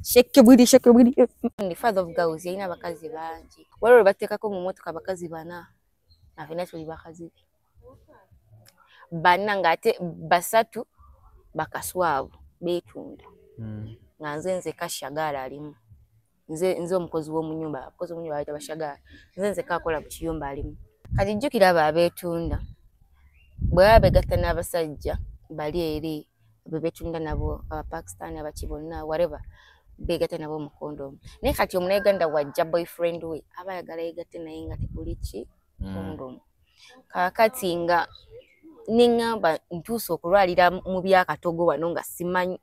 shake booty the father of girls yina bakazi bangi wale batekako mu motoka bakazi bana na vina tuli bakazi bana ngate basatu bakaswabu betunda nze kashagala alimu nze omukozi wo munyumba akozi wo munyumba bashagala nze kakola ku kiyumba alimu kati jukira babetunda bwabe gatana abasajja bali eri betunda nabo Pakistan abachibonna whatever begate nabo mu condom ne kati omuneganda wajja boyfriend we abayagala yegate naye nga tekulichi condom kakati nga ningamba ntuso okulwalira mu byakatogo wano nga simanyi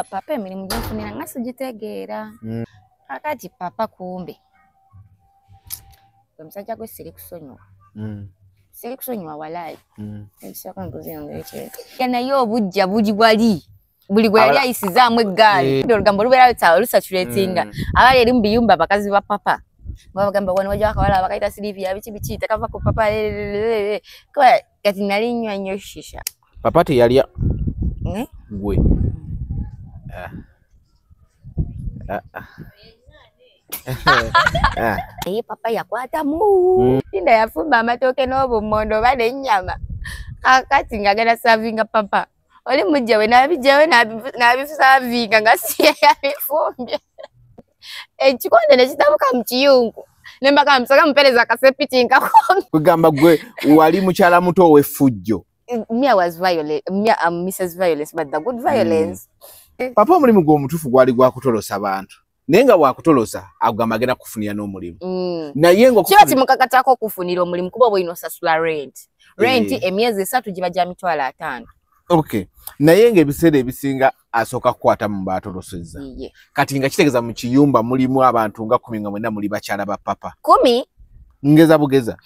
papa emirimu gyenfunira nga sigitegeera akati papa kumbe omusajja gwe siri kusonyiwa walayi ebisako nkuzinga naye obujja buli buli gwe yali ayisizaamu eggaali olugambo lubeera lusatulatinga abali eri mu biyumba bakazi ba papa bagamba wano wajja akawala bakaita Silivia biki tekava ku papa kati nali nnywa nnyo shisha papa teyalya gwe papa yakwatamu tinda yafumba amatooke n'obumondo oba n'ennyama kakati ng'agenda savinga papa oli mujja we n'abisavinga nga siye yabifumbye ekikonde ne kitabuka mu kiyungu ne mbaka musaka mupereza akasepiti nkakome kugamba gwe wali mukyala muto ow'effujjo. Mia was violent, Mrs. Violence, but the good violence. Papa omulimu gw'omutuufu gwali gwakutolosa abantu. Naye nga bwakutolosa agamba agenda kufunira n'omulimu. Naye nga kiba kimukakatako okufunira omulimu kuba bw'olina osasula rent. Rent emyezi 3 giba gya mitwalo 5. Okay. Naye ng'ebiseera ebisinga asooka kukwata mu baatolosezza. Kati nga kitegeeza mu kiyumba mulimu abantu nga 10 nga mwenna muli bakyala ba papa. 10? Ngeza bugeza.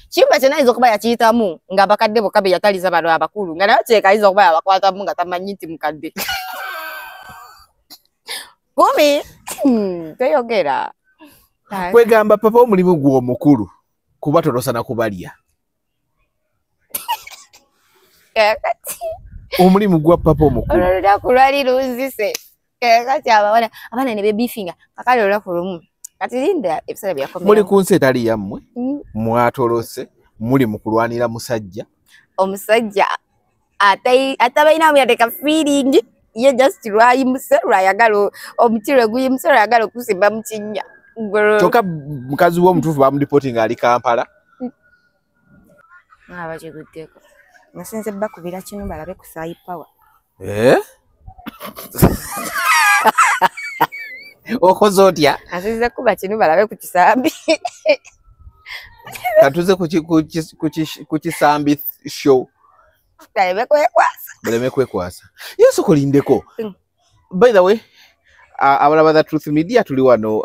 Chimba chena izo kuba yakiyitamu nga bakadde bokabe yataliza balo abakulu nga nayo kyeka izo kuba yabakwatamu nga tamanyi nti mukadde. Kumi teyogera. Kwegamba papa omulimu gw'omukulu kuba tolosa na kubalya. Kati omulimu gwa papa omukulu olunaku lwali lunzise kati abaana ne bebifinga kakale olunaku lumu kati linda ebisala byakomera muli ku nsi etali yammwe mwatolose muli mu kulwanira musajja omusajja atabayina muyateka feeling ye just lwayimuse lwayagala omutirwe guyimuse lwayagala okusimba mu kinnya kyokka mukazi w'omutuufu bamudipooti ng'ali Kampala abakiguddeko nasinze bakubira kino balabe ku Sai Power okoze otya asinze kuba kino balabe ku kisambi katuze ku kisambi show baleme kwekwasa yesu kulindeko by the way abalaba the Truth Media tuli wano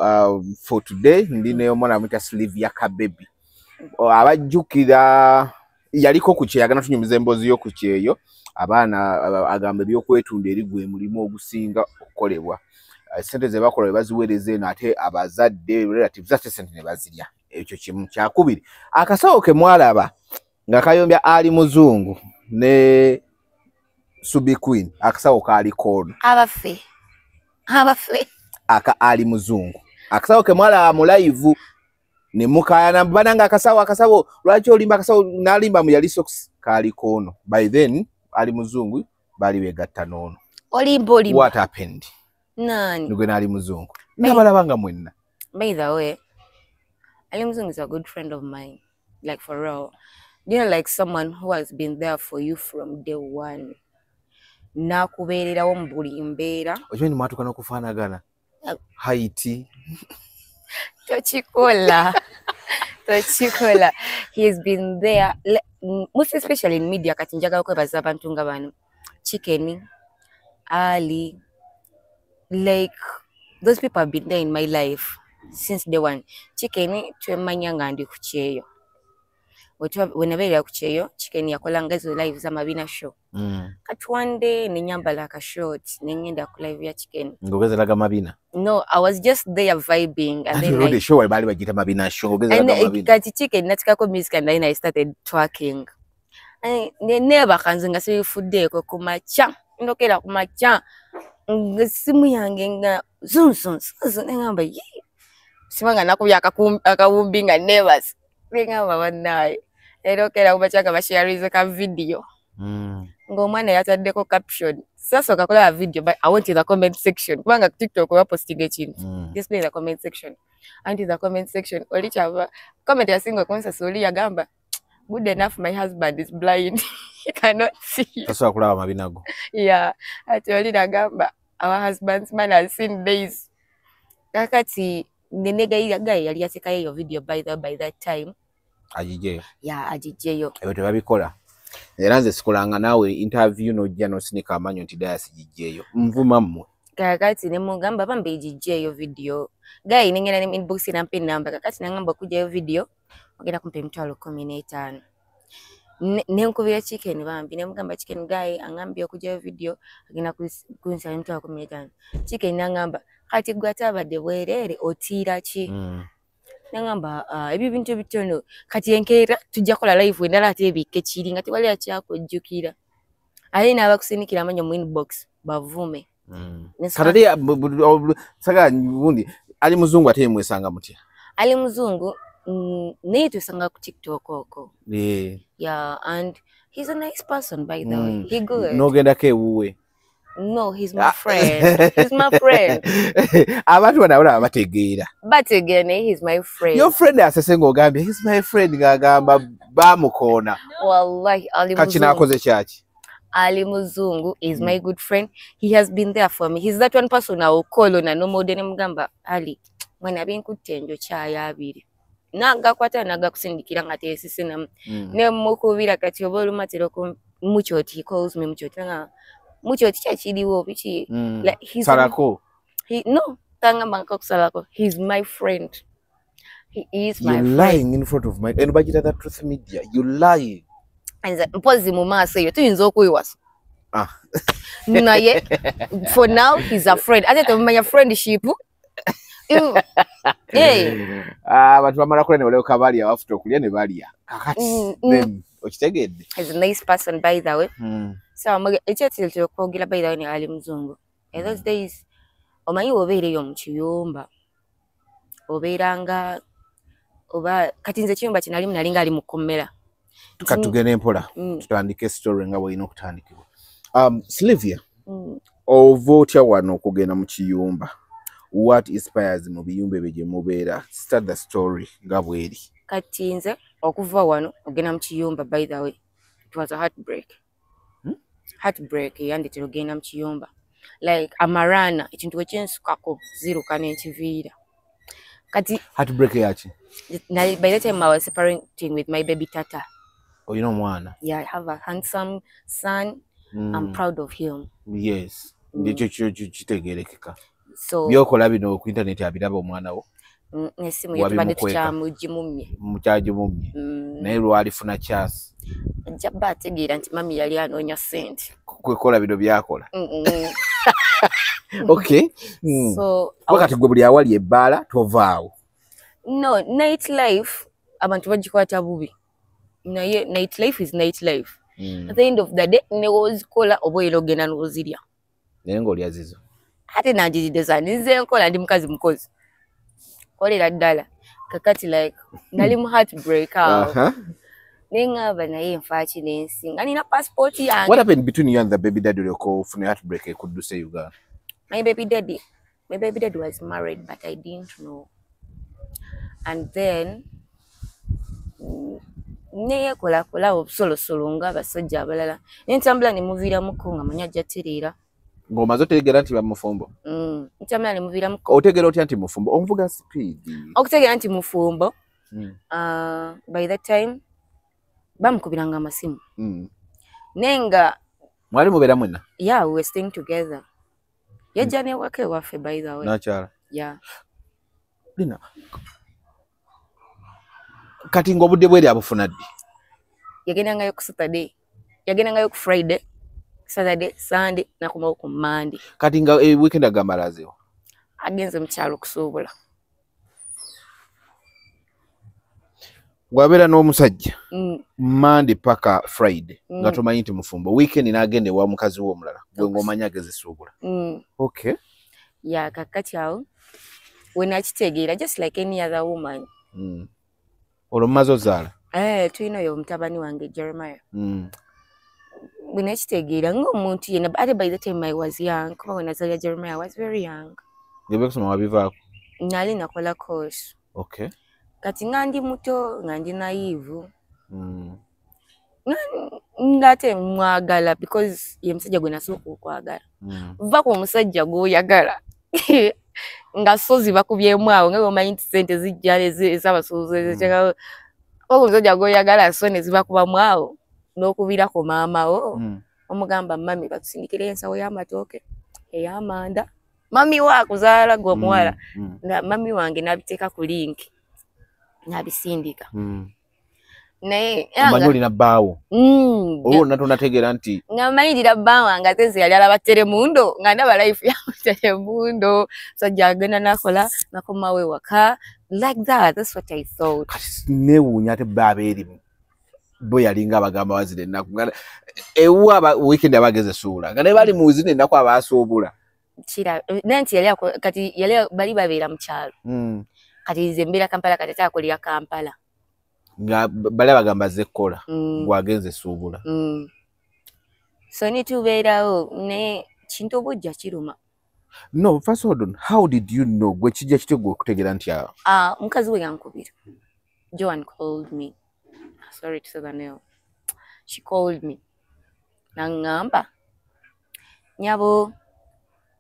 for today ndine omwana amita Silivia Kabebi abajjukira yaliko kukyeyagana tunyumiza emboozi yo kukyeyo abaana agamba ebyokwetunda eri gwe mulimu ogusinga okukolebwa sente ze bakola baziwereze nate abazadde relatives ate sente ne bazirya ekyo kimu kyakubiri akasawo ke mwalaba nga kayombya ali muzungu ne Subi Queen akasawo kali kono abafe aka ali muzungu akasawo ke mwala mu live ne mukayana bananga akasawo lwaki olimba akasawo nalimba mu yali socks kali kono by then ali muzungu bali begatta nono olimba what happened nani nigwe nali muzungu nabalabanga mwenna. By the way, Ali Mzungu is a good friend of mine, like for real. You know, like someone who has been there for you from day one. Nakuberera ombuli imbera. Ojo ni matu kana kufanagana. Haiti. Tochikola. He's been there, most especially in media. Katinjaga ko bazabantu ngabanu. Chicken, Ali, like those people have been there in my life since day one. Chicken twemanyanga ndi kucheyo. Whenever ya kucheyo, Chicken yakolanga ezo live za Mabina show. Kati one day ninyambala ka short nengenda ku live ya Chicken. Ngogezelaga Mabina. No, I was just there vibing and then the show bali bagita Mabina show ngogezelaga Mabina. Kati Chicken natika ko music and then I started twerking. Never kanzinga so fude ko kumacha. Ndokera kumacha. Ngasimu yange nga zunzun ngamba yi. Simanga nakubya akabumbinga nevers. Ngamba banaye. Erokera kubachaka bashare ka video. Ngomwana yataddeko caption. Sasa kakola video but I went to the comment section. Kubanga TikTok wa posting ekintu. Display the comment section. And in the comment section olichava comment ya single konsa soli yagamba good enough my husband is blind. He cannot see. Sasa kulaba Mabinago. Yeah. Ati oli nagamba our husband's man has seen days. Kakati nenega ila guy yali yaseka yo video by that time. Ajijeyo. Yeah, ajijeyo. Eyo tebabikola. Era nze sikolanga nawe interview nojja nosinika amanyo nti Dias jijeyo. Nvuma mmwe. Kakati ne mugamba bambe ijijeyo video. Guy nengena ne inbox na mpin number kakati nangamba kujeyo video. Ogenda kumpe mtwalo 15. Nenkubira Chicken bambi ne mugamba Chicken guy angambye okujeyo video agenda kunsala mtwalo 15. Chicken nangamba kati gwatabadde bwerere otira ki? Nangamba ebi bintu bitono kati enkeera tujja kola live endala atebike kiri ngati wali akyakojjukira ali n'abakusinikira amanyo mu inbox bavume katali saga bundi Ali Muzungu ate mwesanga mutya Ali Muzungu naye tusanga ku TikTok oko yeah and he's a nice person by the way he good nogenda ke wuwe. No, he's my friend. He's my friend. Abantu bana abategeera. But again, he's my friend. Your friend asesengo gambe, he's my friend ngagamba bamukona. Wallahi Ali Muzungu. Kachina akoze kyaki. Ali Muzungu is my good friend. He has been there for me. He's that one person I will call on no more than mugamba Ali. Mwana binkutenjo chaya abiri. Naga kwata naga kusindikira ngate esisina. Ne mukubira kati obolu matero ko muchoti he calls me muchoti nga muchoti chachiliwo bichi like he's Sarako. No tanga banka kusalako. He's my friend. He is my friend. You're lying in front of my anybody that truth media. You lying. And mpozi mu maso yo tuyinza okwiwasa. Naye for now he's a friend. Ate tumanya friendship. Hey. Abantu bamala kule ne wale kabali abafuta okulya ne balya. Kakati. Then okitegedde. He's a nice person by the way. So ekyo kwogera by the way ne Ali Muzungu. In those days omanyi obeereyo mu kiyumba. Obeeranga oba kati nze kiyumba kinali nalinga ali mu komera. Tukatugene mpola tutandike story nga bwino kutandikibwa. Sylvia. Ovotya wano okugenda mu kiyumba. What inspires mu biyumba beje mubeera? Start the story nga bweri. Kati nze okuva wano ogenda mu kiyumba by the way. It was a heartbreak. Heartbreak yanditira ogenda mu kiyumba. Like amarana ekintu ekyensukako ziruka n'ekiviira. Kati heartbreak yaki? By the time I was separating with my baby tata. Oh, you know mwana? Yeah, I have a handsome son. I'm proud of him. Yes. Ndicho kitegerekeka. So byokola bino ku internet abiraba omwana wo. Nesimu yatubadde tukyamugimumye. Mukyagimumye. Naye lwalifuna chance. Jabba ategeera nti mami yali anoonya sente. Kwekola bino byakola. Okay. So wakati gwe buli awali ebbaala tovaawo. No, nightlife abantu bagikwata bubi. Naye nightlife is nightlife. At the end of the day ne wozikola oboyero gena nozirya nengo lya zizo ate najideza nize nkola ndi mukazi mukozi kolera ddala kakati like nali mu heartbreak nengaba naye nfaaki nensinga nina passport yange. What happened between you and the baby daddy yoko from heartbreak could do say you got? My baby daddy was married but I didn't know. And then neye kola obusolo nga basajja abalala nentambula ne muvira muko nga manya jaterera ngoma zotegera nti bamufumbo ntambula ne muvira muko otegera oti anti mufumbo onvuga speed okutegera nti mufumbo by that time bamukubiranga amasimu nenga mwali mubera mwena yeah we were staying together yajja ne wake waffe by the way nachara yeah Lina kati ngobudde bweri abufuna ddi yagendangayo ku Saturday yagendangayo ku Friday Saturday Sunday nakomawo ku Monday kati nga weekend agambalazewo agenze mu kyalo kusuubula wabera n'omusajja Monday paka Friday nga tomanyi nti mufumbo weekend n'agende wa mukazi wo omulala gwe ng'omanya ageze suubula okay yeah kakati awo when akitegeera just like any other woman olomazo zaala tuyina oyo mutabani wange Jeremiah when akitegeera ng'omuntu yena ate by the time I was young kuba when azalya Jeremiah I was very young ngebe kusoma wabivaako nali nakola course okay kati nga ndi muto nga ndi naive ngate mwagala because ye musajja gwe nasooka okwagala va ku musajja gw'oyagala nga sozi bakubyemu awo nga omanyi nti sente zijja ez'abasuubuzi omusajja gw'oyagala so ne zibakubamu awo n'okubirako maama wo omugamba mami batusindikire ensawo y'amatooke ey'amanda mami wa akuzaala gwe omuwala mami wange n'abiteeka ku linki n'abisindika naye amanyi na bbaawo olwonna tonategeera nti ngamayirira bba wange ate nze yali alaba Telemundo nga ndaba life ya Telemundo sajja agenda nakola nakomawo ewaka like that. That's what I thought. Newuunya ate bba abeerimu bo yalinga abagamba wazira ennaku ewa weekend abageze suula nga ne bali mu zino ennaku abaasuubula kira nanti yali kati yali bali babeera mu kyalo kati nze mbeera Kampala kati akolera Kampala nga bale bagamba zekola gwagenze suubula so nitubeerawo ne kintu bujja kiruma. No, first hold on, how did you know gwe kijja kitego okutegera nti awo mukazi we yankubira. Joan called me, sorry to say the name, she called me nangamba nyabo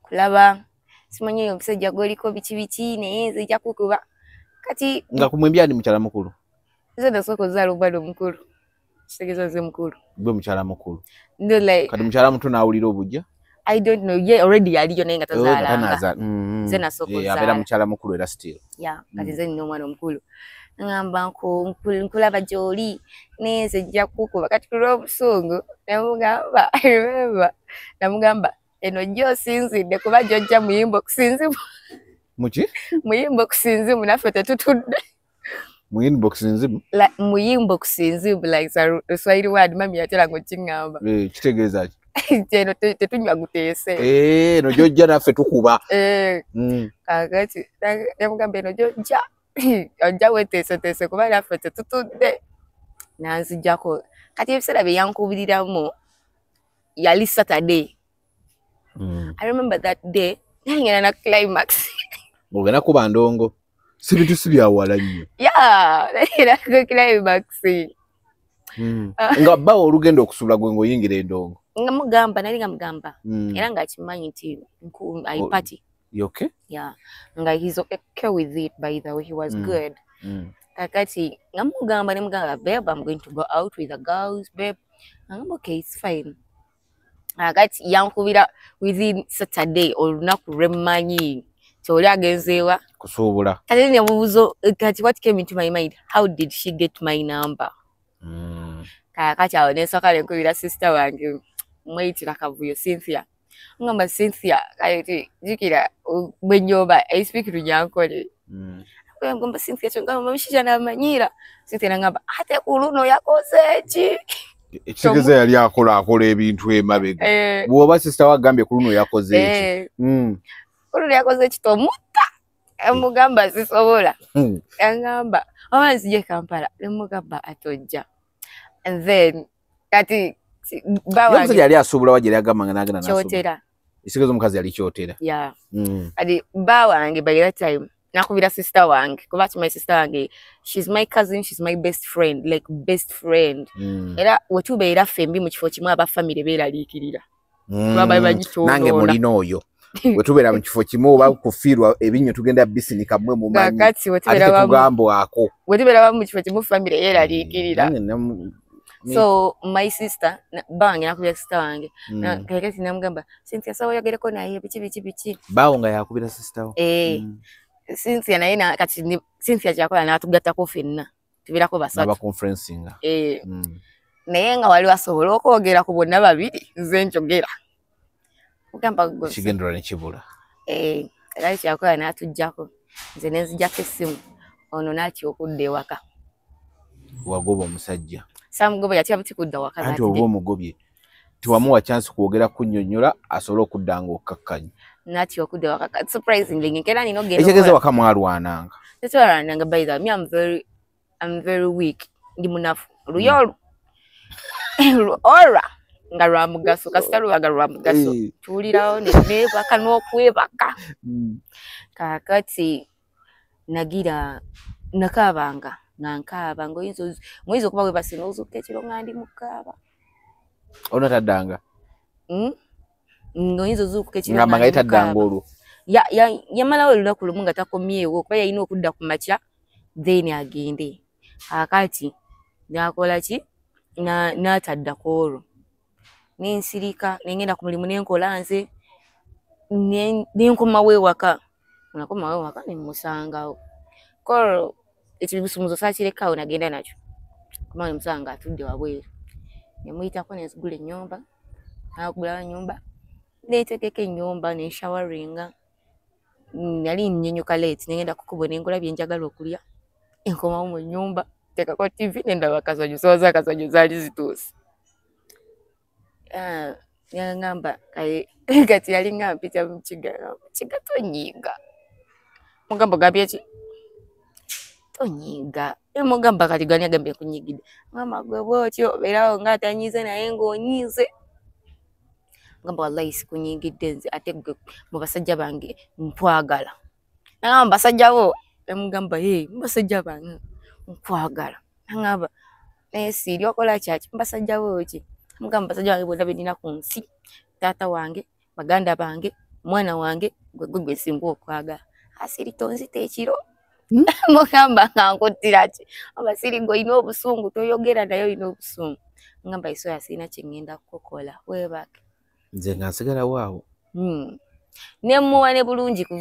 kulaba simanyi omusajja gwoliko biki naye nze nja kukuba kati nga kumwembya ni mukyala mukulu nze nasoko zaalo bado mukulu kitegeza nze mukulu gwe mukyala mukulu ndo like kati mukyala muto naawulira obujja I don't know, yeah, already yaliyo naye nga tazaalanga nze nasoko zaalo abeera mukyala mukulu era still yeah kati nze nina omwana omukulu ngamba nkulaba gy'oli neze nja kukuba kati kulwa obusungu namugamba remember namugamba eno jjo sinzidde kuba jjojja muyimba okusinzimu muki muyimba okusinzimu naffe tetutudde muyimba okusinzimu muyimba okusinzimu like Swahili word mami yatera ng'okiŋŋamba kitegeeza ki eno tetunywa guteese eno jjojja naffe tukuba kakati namugamba eno jjojja ojja weteeseteese kuba naffe tetutudde nanzijjako kati ebiseera bye yankubiriramu yali Saturday. I remember that day nangenda na climax ogenda kuba ndongo si bintu si byawala nnyo nangenda ku climax nga bbawo olugenda okusula gwe ng'oyingira endongo nali nga mugamba era ng'akimanyi nti ayipati. You okay? Yeah. Nga he's okay with it, by the way. He was good. Kakati, namugamba, babe, I'm going to go out with the girls, babe. I'm okay, it's fine. Kakati, yankubira within Saturday, olunaku lw'emmanyi. Kyoli agenzeewa. Kusuubula. Kati nemubuuzo, kati what came into my mind? How did she get my number? Kakati awo nensooka nenkubira sister wange, mweyitira Kavuyo, Cynthia. Ngamba Cynthia kati jikira benyoba I speak to Nyankole ngamba Cynthia ngamba mshija na manyira Cynthia ngamba ate kuluno yakoze ki ekitegeeza yali akola ebintu emabega bw'oba sisita wagambye ku luno yakoze eki ku luno yakoze kitomutta emugamba sisobola yangamba oba nzije Kampala emugamba atojja and then kati bawange yali asobola wajja yagamba nga nagenda kyotera ekitegeeza omukazi yali kyotera adi bawange by that time nakubira sister wange kuba my sister wange she's my cousin, she's my best friend, like best friend era wetubeera fembi mu kifo kimu aba family beeraliikirira nange mulina oyo wetubeera mu kifo kimu oba kufiirwa ebinnyo tugenda bisinika mmwe mumanyi ate tugambwako wetubeera mu kifo kimu family yeeraliikirira. So my sister bange nakubira sister wange kakati namugamba Cynthia sawa yagereko naye biki bawo nga yakubira sister wo Cynthia naye na kati Cynthia kyakola n'atugattako ffenna tubeerako basatu aba conferencing naye nga wali wasobola okwogera ku bonna babiri nze njogera mugamba kigendera ne kibula era kyakola n'atuggyako nze ne nzijjako essimu ono n'atya okudda ewaka wagoba omusajja samugoba yatya buti kudda waka anti oba omugobye tiwamuwa chance kwogera kunnyonnyola asobole okudda nga okkakkanya n'atya okudda waka surprisingly nkera nina ogenda ekitegeeza waka mwalwananga tetwalwananga by the way I'm very weak ndi munafu luyolu ora nga lwa mugaso kasita lubaga lwa mugaso tuwulirawo nebaka n'okwebaka kakati nagira nakabanga nankaba ngoyinza okuba webase n'ozuuka ekiro nga ndi mukaaba ono taddanga ngoyinza ozuuka ekiro ngamba nga yetaddanga olwo yamalawo olunaku lumu nga takomyewo kuba yalina okudda ku makya then agende akati nakola ki n'ataddako olwo nensirika nengenda ku mulimu nenkola nze nenkomawo ewaka nemusangawo kolo ekibusumuzo saakirekawo nagenda nakyo kumala musanga atudde wabweru nemuyitako nenzigula ennyumba nakugulawo ennyumba neetegeka ennyumba nenshawaringa nali nnyonyoka late nengenda kukubo nenkola byenjagala okulya enkomawo mu nnyumba tekako TV nendaba akasajju soza akasajju zaali zituuse yangamba kati yalinga mpita mu kiga tonyiiga mugamba gambye ki tonyiiga mugamba kati gani agambye kunyigidde mama gwe bwotyo obeerawo ng'atanyiize naye ng'onyiize mugamba wallahi sikunyigidde nze ate gwe mu basajja bange nkwagala nagamba basajja bo mugamba basajja bange nkwagala nagamba naye siiri okola kyaki basajja bo ki mugamba basajja bange bonna benina ku nsi taata wange baganda bange mwana wange gwe singa okwagala asiri tonzita ekiro mugamba nga nkuttira ki abasiri gweolina obusungu toyogera naye olina obusungu ngamba iso yasirina kyengenda kukola webake nze nga nsigalawo awo nemuwa ne bulungi ku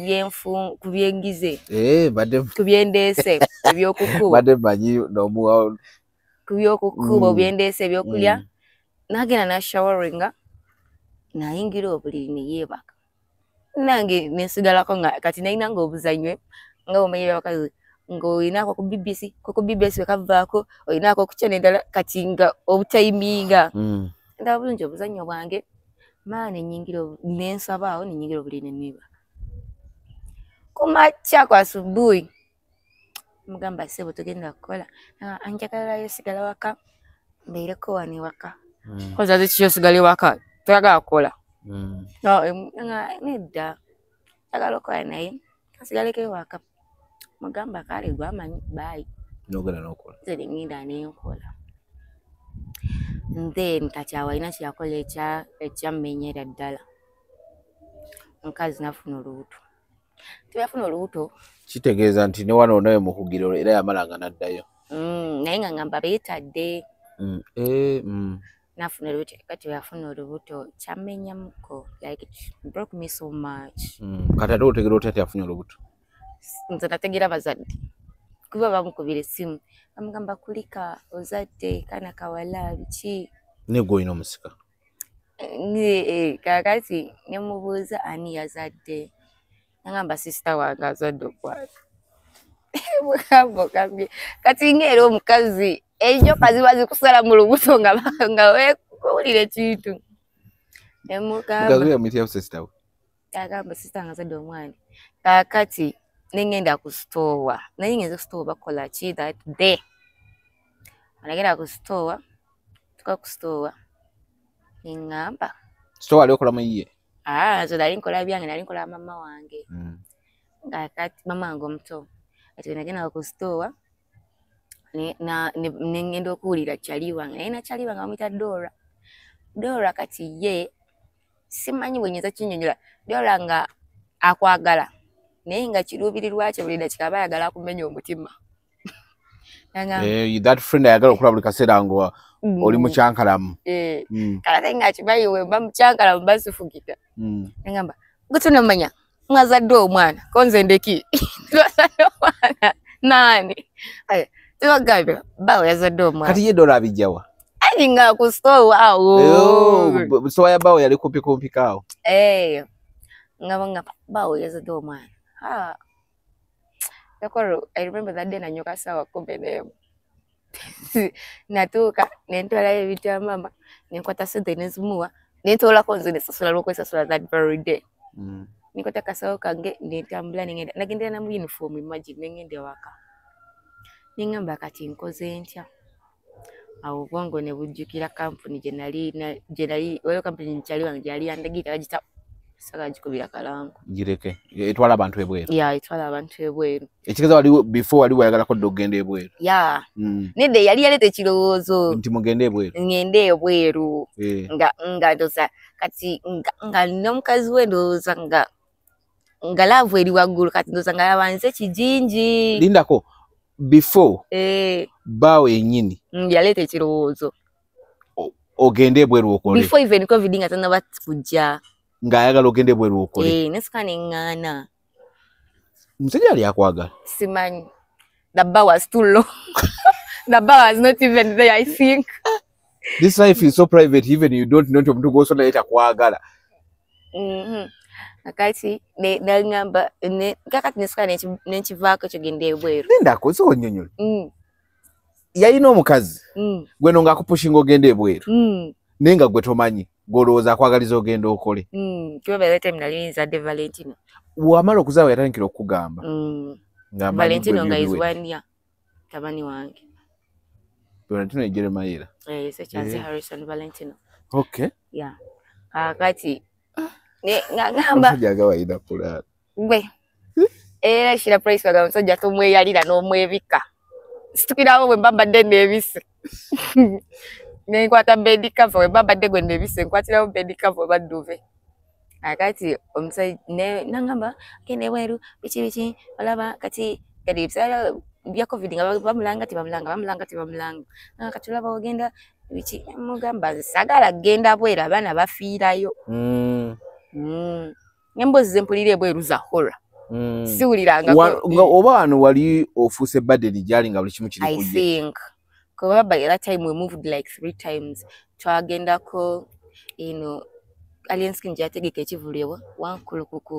byengize ku byendeese ebyokukuba badde mmanyi n'omuwa ku byokukuba byendeese ebyokulya nagenda nashawaringa nayingira obuliri neyeebaka nange nensigalako nga kati nalinanga obuzanywe nga omanyire abakazi ng'olinako ku BBC wekavaako olinako ku channel endala kati nga obutayiminga ndaba bulungi obuzannyo bwange maa nensabaawo nenyingira obuliri neneebaka kumakya kwa asubuhi mugamba sebo tugenda kukola anjagalirayo sigala waka mbeereko wano ewaka kozaze kiki osigala ewaka toyagala kukola nedda yagala okola naye kasigaleko ewaka mugamba kale gwamanyi bayi nogala nokola nze nengenda nenkola then kati awalina kyakola ekyammenyera ddala omukazi nafuna olubuto teyafuna olubuto kitegeeza nti ne wano nawe mukugiro era yamalanga naddayo naye nga ngamba beetadde nafuna olubuto kati yafuna olubuto kyammenyamuko like it broke me so much kati ate otegera otya ati afunye olubuto nze nategeera bazadde kuba bamukubira essimu bamugamba kulika ozadde kana kawala biki negwe olina omusika kakati nemubuuza ani yazadde nagamba sisita wange azadde okwati mugamba okambye kati ngaera omukazi enjoka ziba zikusala mu lubuto nga weekuwulira ekintu. Mukazi we miti ya sister we. Agamba sister ngazadde omwana. Kaakati nengenda ku store. Naye ngenze ku store bakola ki that day. Anagenda ku store. Tuka ku store. Ngamba. Store ali okola muyiye. So nali nkola byange nali nkola mama wange. Kaakati mama wange omuto. Ati nagenda ku store. Nengenda okuwulira kyali wange. Naye na kyali wange bamuyita Dora. Dora kati ye simanyi bwenyeza kinyonyola. Dora nga akwagala. Naye nga kiruubirirwa kye buli dakika bayagala kumenya omutima. That friend ayagala okulaba buli kaseera ngo oli mu kyankalamu. Kale nga kibayi we mba mu kyankalamu basifugita. Ngamba gutuna manya mwazadde omwana konze ndeki. Twazadde omwana nani? Tuwagabe bawe yazadde omwana. Kati ye Dora abijjawa. Nga ku store awo. So ya bawe yali kumpi kawo. Nga bawe yazadde omwana. I remember that day nanyoka sawa kumbe nemo. Natuka nentwala ebintu ya mama nenkwata sente nezimuwa nentola konzo nesasula lokwesasula that very day. Nikwata kasawo kange nentambula nagenda na mu uniform imagine nengende waka. Ningamba kati nkoze ntya. Awo bwango ne bujjukira company generali oyo company nchali wange yali andagita agita saka jikubira kalangu gireke etwala abantu ebweru. Etwala abantu ebweru. Ekikaza wali before wali wayagala ko dogende ebweru. Nede yali yalete kirowoozo nti mugende ebweru. Ngende ebweru. Nga doza kati nga nomukazi we ndoza nga love eri waggulu kati ndoza nga yabanze kijinji. Lindako before bawe yenyini yalete ekirowoozo ogende ebweru okole. Before even COVID nga tanaba kujja. Nga ayagala ogende ebweru okole. Nesikane ngana. Musajja ali akwagala. Simanyi. The bar was too low. The bar was not even there, I think. This life is so private, even you don't know to go so later kwagala. Akati ngamba kakati nesikane nenchivako chogende ebweru. Ndako so nyonyo. Yalina omukazi. Gweno ngakupushinga ogende ebweru. Nenga gwe tomanyi goloza kwagaliza ogenda okole. Kiba by the time nalinza de Valentino. Wamala okuzawa yatandikira okugamba. Valentino nga is 1 year. Tabani wange. Valentino ye Jeremiah. Such as Harrison Valentino. Okay. Yeah. Akati ngamba jaga waida kulala. Gwe. Shira price waga musajja tomweyalira n'omwebika. Situkirawo bwe mbambadde nebise. Nenkwata bedi cover we babadde gwe nebise nkwatirawo bedi cover baduve. Akati omusajja nangamba kene weru bichi olaba kati bisala bya COVID nga bamulanga. Kati olaba ogenda bichi mugamba sagala genda bwera abana bafiirayo. Embozi zempulire bweru za horror. Siwuliranga oba wano wali ofuse burden jali nga buli kimu kiri kujja. I think because by that time we moved like 3 times. Twagendako Alliance Skin jategeka ekivulewa wankulukuku.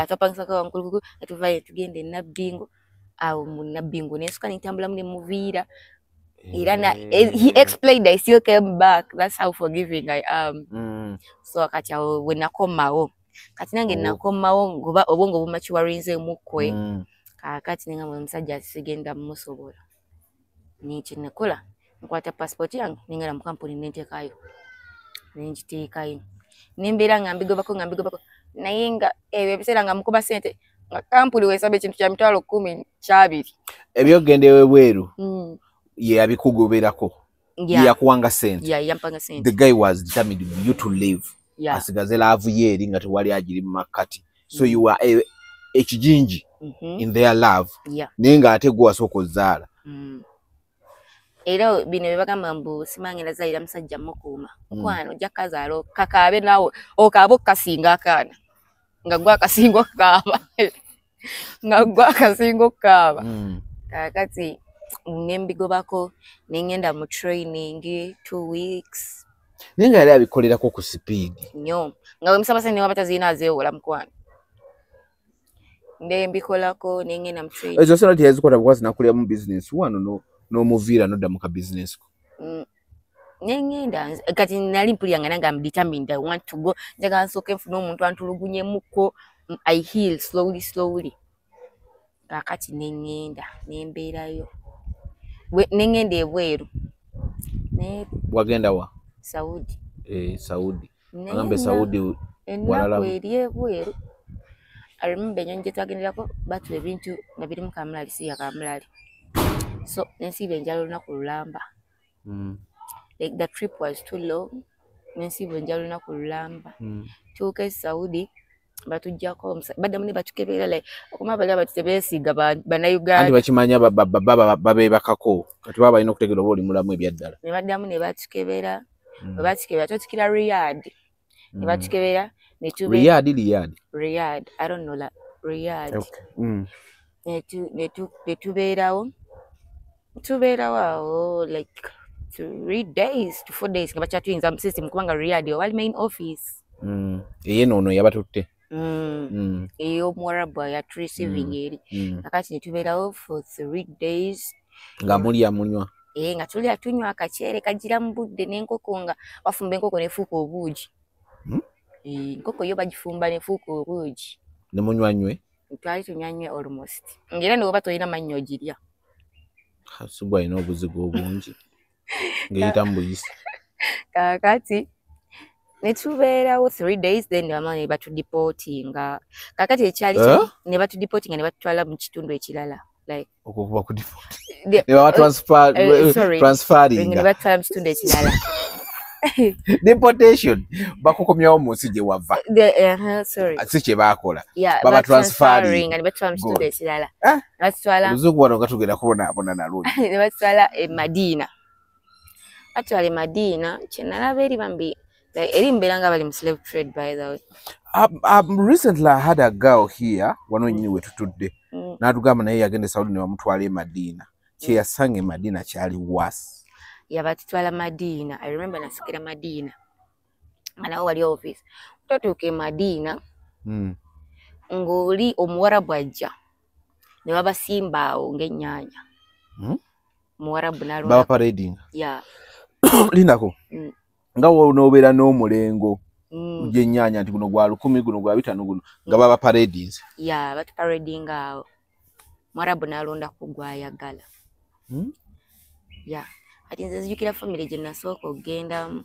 Twapangisa kwa wankulukuku atuvaye tugende Nabbingo awo mu Nabbingo nesuka nitambula mu muviira. He explained I still came back. That's how forgiving I am. So akati awo we nakomawo. Kati nange nakomawo ngoba obongo bumachi warinze mukwe. Kakati ninga musajja sigenda musobola. Nichi nekola nkwata passport yange ningala mu company nentekayo. Nenjiteekayo. Nimbira ngambigobako nayenga ebisera nga mukuba sente nga company wesabe kintu kya mitwalo 10 kyabiri. Ebyo gende webweru. Ye abikugoberako. Yakuwanga sente. Yampanga sente. The guy was determined you to live. Asigazela avuyeri nga tewali agiri mu makati. So you were ekijinji in their love. Nenga ate gwa soko zala. Era bino bibagamba mbu simangera zaira musajja mukuma. Okwano jakazaalo kakabe nawe okabo kasinga akana. Nga gwa kasingo kaba. Kakati nembigobako nengenda mu training 2 weeks. Nenga yali abikolerako ku speed. Nyo. Nga wemusaba sene wabataziina azeewola mukwana. Ndembikolako nengenda mu training. Ezo sona tiyazi kwata bwazi nakulya mu business wano no n'omuviira nodda mu ka business ko. Nengenda kati nali mpulira nga I'm determined I want to go njagala nsooke nfune omuntu antulugunyemukko I heal slowly kakati nengenda nembeerayo nengenda ebweru wagenda wa Saudi Saudi agambe Saudi walala eri ebweru I remember ennyonyi gye twagenderako batuwa ebintu nga biri mu kamulali siya kamulali so nensiiba enjala olunaku lulamba. Like the trip was too long. Nensiiba enjala olunaku lulamba. Tuuka e Saudi batujjako baddamu ne batukebera like okuma bali abatebesiga bannayuganda anti bakimanya babeebakako kati baba balina okutegeera oba oli mulamu ebyaddala ne baddamu ne batukebera batukebera totukira Riyadh ne batukebera ne tube Riyadh I don't know Riyadh ne tubeerawo awo like 3 days to 4 days nga bakyatuyinza mu system kubanga Riyadh wali main office noono yabatutte ey'Omuwarabu ya receiving eri kakati ne tubeerawo for 3 days nga mulya munywa nga tulya tunywa akaceere kagira mu budde n'enkoko nga bafumba enkoko nefuuka obuugi enkoko yo bagifumba nefuuka obuugi ne munywa nywe twali tunywa nywe almost ngera ne bwoba tolina mannyo ogirya subwa ina obuzigo obungi ngeyita mbuyisi kakati ne tubeerawo 3 days then ne batudeportinga kakati ekyali ne batudeportinga ne batutwala mu kitundu ekirala like okuva ku deport ne transferring ne batutwala mu kitundu ekirala deportation bakukomyawo mu nsi gye wava si kye baakola baba transferring ne batutwala mu kitundu ekirala batutwala oluzungu wano nga tugenda kubonaabona nalwo ne batutwala e Madina batwala e Madina kyenalaba eri bambi eri mbeera nga bali mu slave trade by the way. Recently I had a girl here wano nyini wetutudde n'atugamba naye yagenda Saudi ne bamutwala e Madina kye yasanga e Madina kyali worse yabatutwala Madina I remember nasukira Madina nga nawo wali office totuuka e Madina ng'oli Omuwarabu ajja ne babasimba awo ng'ennyanja Muwarabu n'alonda baba parading lindako nga wonoobeera n'omulengo gy'ennyaanya nti guno gwa 10 guno gwa 5 guno nga baba paradings batuparading awo Muwarabu n'alonda ku gwayagala ati nze nzijukira family gye nasooka okugendamu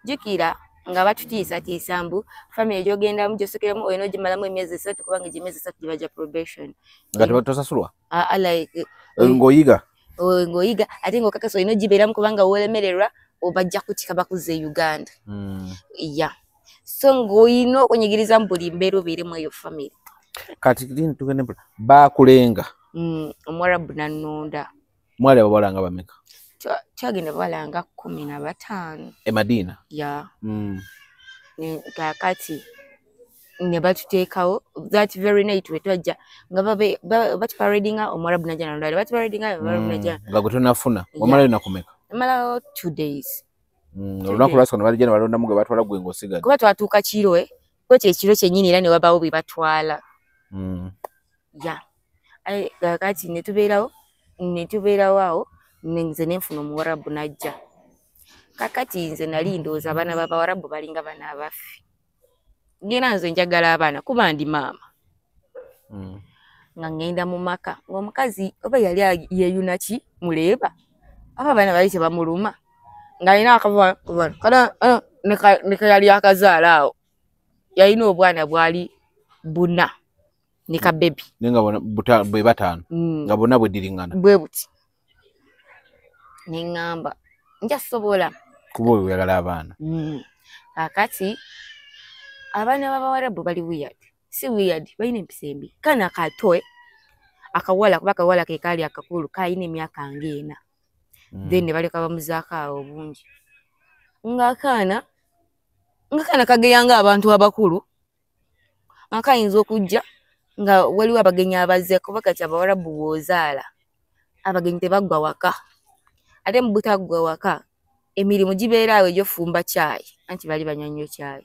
jukira nga batutiisatiisa mbu family gy'ogendamu gy'osokeramu olina ogimalamu emyezi 3 kubanga emyezi 3 gibajja probation nga tebatosasulwa like ng'oyiga ate ng'okakasa olina ogibeeramu kubanga wolemererwa obajja kutika bakuze Uganda so ng'olina okunyigiriza mu buli mbeera obeeremu eyo family kati tugende baakulenga Omuwarabu n'annonda mwali abawala nga bameka twagenda bawala nga 15 e Madina kakati ne batuteekawo that very night wetwajja nga batuparadinga Omuwarabu najja n'annonda batuparadinga Omuwarabu najja nga gwe tonafuna wamalayo nakumeka amalawo 2 days olunaku lwasooka ne balijja ne balondamu gwe batwala gwe ng'osigadde kuba twatuuka kiro kwe kyekiro kyennyini era ne wabaawo bwe batwala kakati ne tubeerawo awo nze nenfuna Omuwarabu najja kakati nze nali ndowooza abaana b'Abawarabu balinga bana abaffe ngera nze njagala abaana kuba ndi maama nga ngenda mu maka ng'omukazi oba yali yeeyuna ki muleeba aba abaana bali tebamuluma ng'alina akabwa ne kayali akazaala awo yalina obwana bwali 4 ne kabebi nenga bwe 5 nga bonna bweddiringana bwe buti neŋŋamba njasobola kuba oyo oyagala abaana kakati abaana b'Abawarabu bali weird si weird balina empisa embi kana katoe akawala kuba akawala ke kaali akakulu kaalina emyaka ng'ena then ne baleka bamuzaako awo obungi ng'akaana kageya ng'abantu abakulu nga kayinza okujja nga waliwo abagenyi abazze kuba kati Abawarabu bw'ozaala abagenyi tebaggwa waka ate mu butaggwa waka emirimu gibeera awo egy'ofumba caayi anti bali banywa nnyo caayi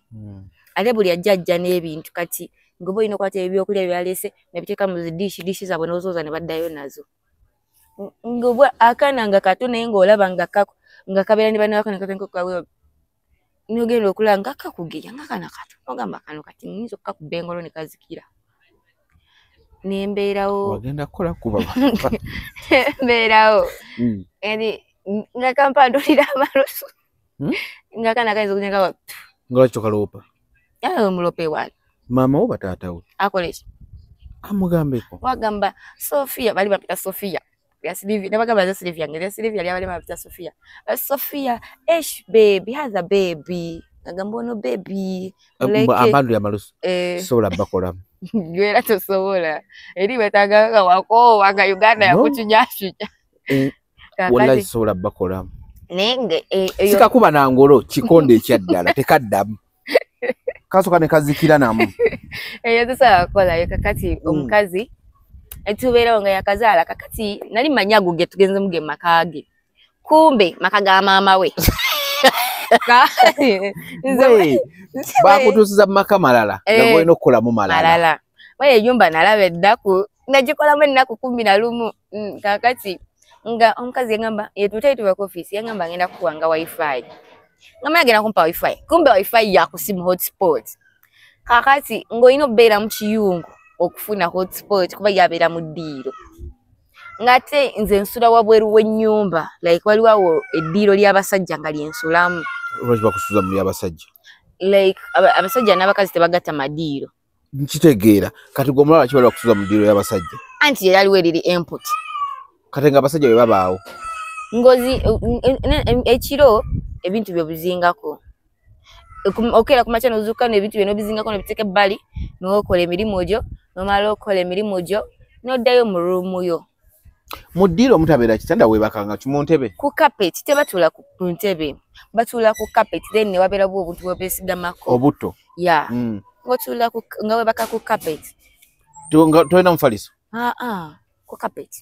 ate buli ajja n'ebintu kati ng'oba olina okwata ebyokulya byaleese ne biteeka mu dishi zaabwe n'ozooza ne baddayo nazo ngobwa akana nga kato naye ng'olaba nga kabeera ne banne bakana kato kawe nogenda okulaba nga kakugeya nga kana kato ogamba kano kati nnyinza okukakuba engolo ne kazikira nembeerawo wagenda kukola kuba mbeerawo nga kampandulira amalusu nga kana kayinza okunyega nga wakyo kaloopa omulope wali maama wo bataata we akola eki amugambeko wagamba Sofia bali bapita Sofia ya Silvia nabagamba za Silvia ngere Silvia yali bapita Sofia Sofia baby has a baby agamba ono baby ambandu ya malusu sobola bakola gwera tosobola eri wetagaga wako wanga Uganda ya kuchunyashunya wallahi sobola bakola nenge sikakuba na ngolo kikonde ekyaddala tekaddamu kasoka ne kazikira namu eyo tsa kola yakakati omukazi etubeera nga yakazaala kakati nali manyago ge tugenze muge makage kumbe makaga mama we bakutusiza maka malala ngo ino kola mu malala waye nyumba nalabe eddaku ngajikola mu ennaku 11 kakati nga omukazi ngamba yetutayitu wa office yangamba ngenda kuwanga wifi ngamba yagenda kumpa wifi kumbe wifi ya kusimu hotspot kakati ngo ino beera mu kiyungu okufuna hotspot kuba yabeera mu ddiiro ngate nze nsula wabweru w'ennyumba like waliwo eddiiro ly'abasajja nga lyensulamu lwaki bakusuza mu ly'abasajja like abasajja n'abakazi tebagatta madiiro nkitegeera kati gwe omulala kibali bakusuza mu ddiiro y'abasajja anti yaliwo eriri input kati nga abasajja bwe babaawo ngozi ekiro ebintu byo bizingako okera ku macha nozuka n'ebintu bino bizingako n'ebiteke ebbali n'okola emirimu gyo nomala okola emirimu gyo n'oddayo mu ruumu yo mu ddiiro omutabeera kitanda weebakanga kimuntebe ku carpet tebatula ku ntebe batula ku carpet then ne wabeera bwo obuntu bw'obesigamako obuto ya ngotula nga webaka ku carpet toyina mufaliso ku carpet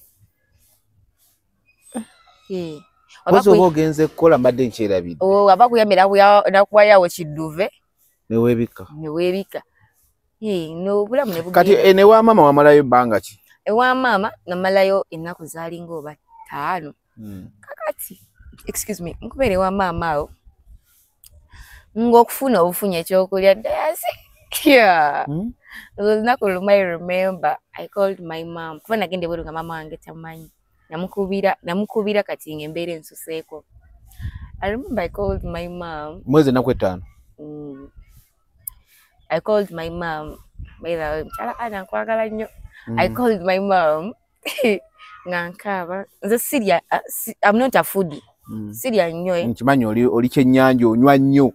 Wazo bogenze kukola mbadde nkyerabidde. Abakuyamira nakuwayawo kiduve. Newebika. No bulamu ne kati ene wa mama wamalayo banga ki? Ewa mama namalayo ennaku zalinga oba 5. Kakati excuse me nkubere wa mama awo ngokufuna obufunye ekyokulya dayase. Yeah. Lunaku lumu I remember I called my mom. Kuba nagende bweruga mama wange tamanyi. Namukubira kati ngembere nsuseeko. I remember I called my mom. Mwezi na 5. I called my mom. Mera mchala ana kwagala nnyo. I called my mom. Ngankaba. Nze Syria I'm not a foodie. Syria nnyo. Nkimanyi oli kyennyanja onywa nnyo.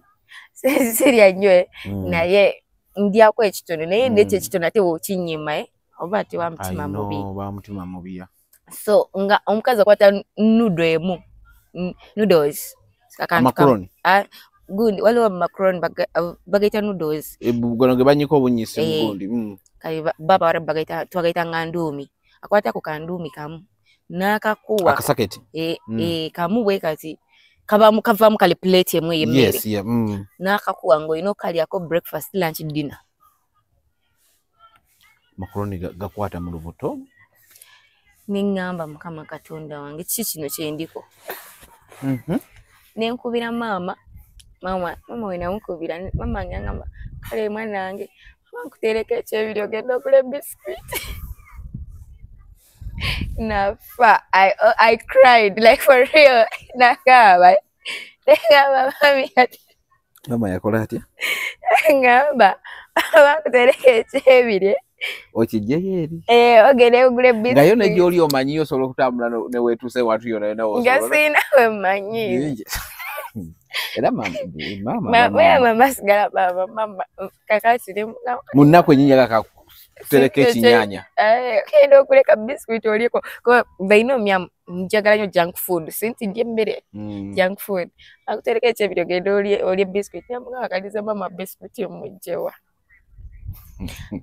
Syria nnyo. Naye ndiako ekitono naye ndekye ekitono ate wokinyima oba ate wa mutima mubi. Ba mutima mubi ya. So nga omukazi akwata noodle emu. Noodles. Macaroni. Good. Waliwo macaroni bagaita noodles. Gono gebanyiko obunyisi gundi. Kali baba wara bagaita twagaita ngandumi. Akwata ku kandumi kamu. Nakakuwa. Akasaketi. Kamu bwe kati kavamu kali plate emu yemmere. Yes, yeah. Nakakuwa ngo ino kali yako breakfast, lunch, dinner. Macaroni gakwata mu lubuto. Ningamba mukama Katonda wange kino kyendiko. Nenkubira mama wena nkubira mama ngamba kale mwana wange bankutereka ekyebiryo genda okule biscuit. Nafa I cried like for real. Nakaba mami ati mama yakola atya ngamba bankutereka ekyebiryo okijeyeri ogere ogule biscuit ngayo ne gyoli omanyiyo solo kutambula ne weetuse watu yona na wosolo ngasina we manyi era mama sigala mama kakati ne munako enyinya kaka kutereka ekinyanya kendo okuleka biscuit oliko ko baino mya njagala nyo junk food sinti ndye mbere junk food akutereka ekyebiryo gendo oli biscuit yamuga akaliza mama biscuit mujjewa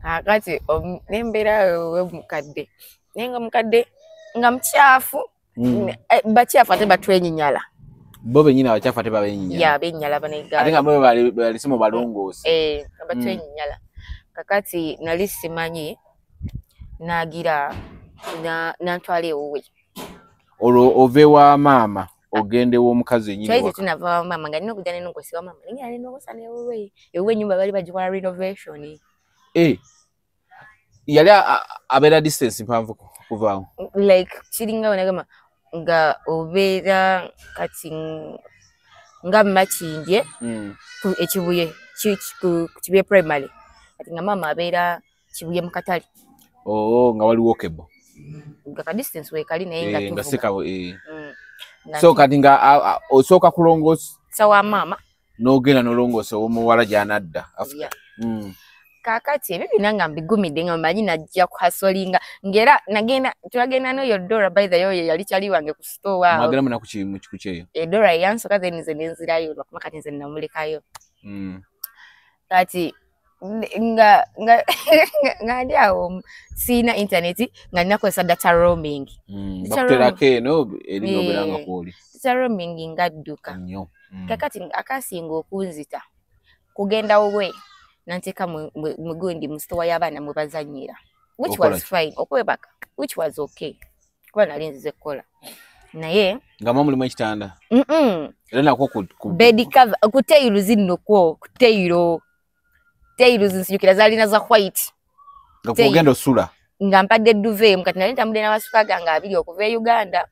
akati nembera we mukadde nenga mukadde nga mchafu bachafu ate batwenyinyala bobe nyina bachafu ate babenyinyala ya benyinyala banega ate nga bobe bali simo balongosi batwenyinyala kakati nali simanyi nagira na ntwale owe ove wa mama ogende wo mukazi nyine waka tunava wa mama nga nino kujana nino kwesi wa mama ninga nino kosane ewe nyumba bali bagikora renovation yali abera distance mpanvu kuva like chiringa onagama nga obera kati nga machindye ku ekibuye kibuye primary kati nga mama abera kibuye mukatali nga wali walkable nga distance we kali naye nga tuvuga nga sekawo so kati nga osoka kulongosa sawa mama nogenda nolongosa omuwala janadda after kakati ebyo binanga mbigumidde nga mmanyi najja kuhasolinga ngera nagenda twagenda n'oyo Dora by the way yali kyali wange ku store awo mwagenda muna ku kyeyo Dora yansoka then nze nenzirayo lwakuma kati nze namulekayo kati nga ndi awo sina internet nga ninakozesa data roaming bakuterako eno eri oberanga kwoli data roaming ngadduka kakati akasinga okunzita kugenda wowe nanteka mugundi mu store y'abaana mwe bazanyira which was fine okwebaka which was okay kuba nali nzize kukola naye nga mulimu ekitanda era nako bed cover kuteyiro zinokwo kuteyiro nsijukira zalina za white nga kugenda osula nga mpadde duve mukati nali ntambudde n'amasuka gange abiri okuva e Uganda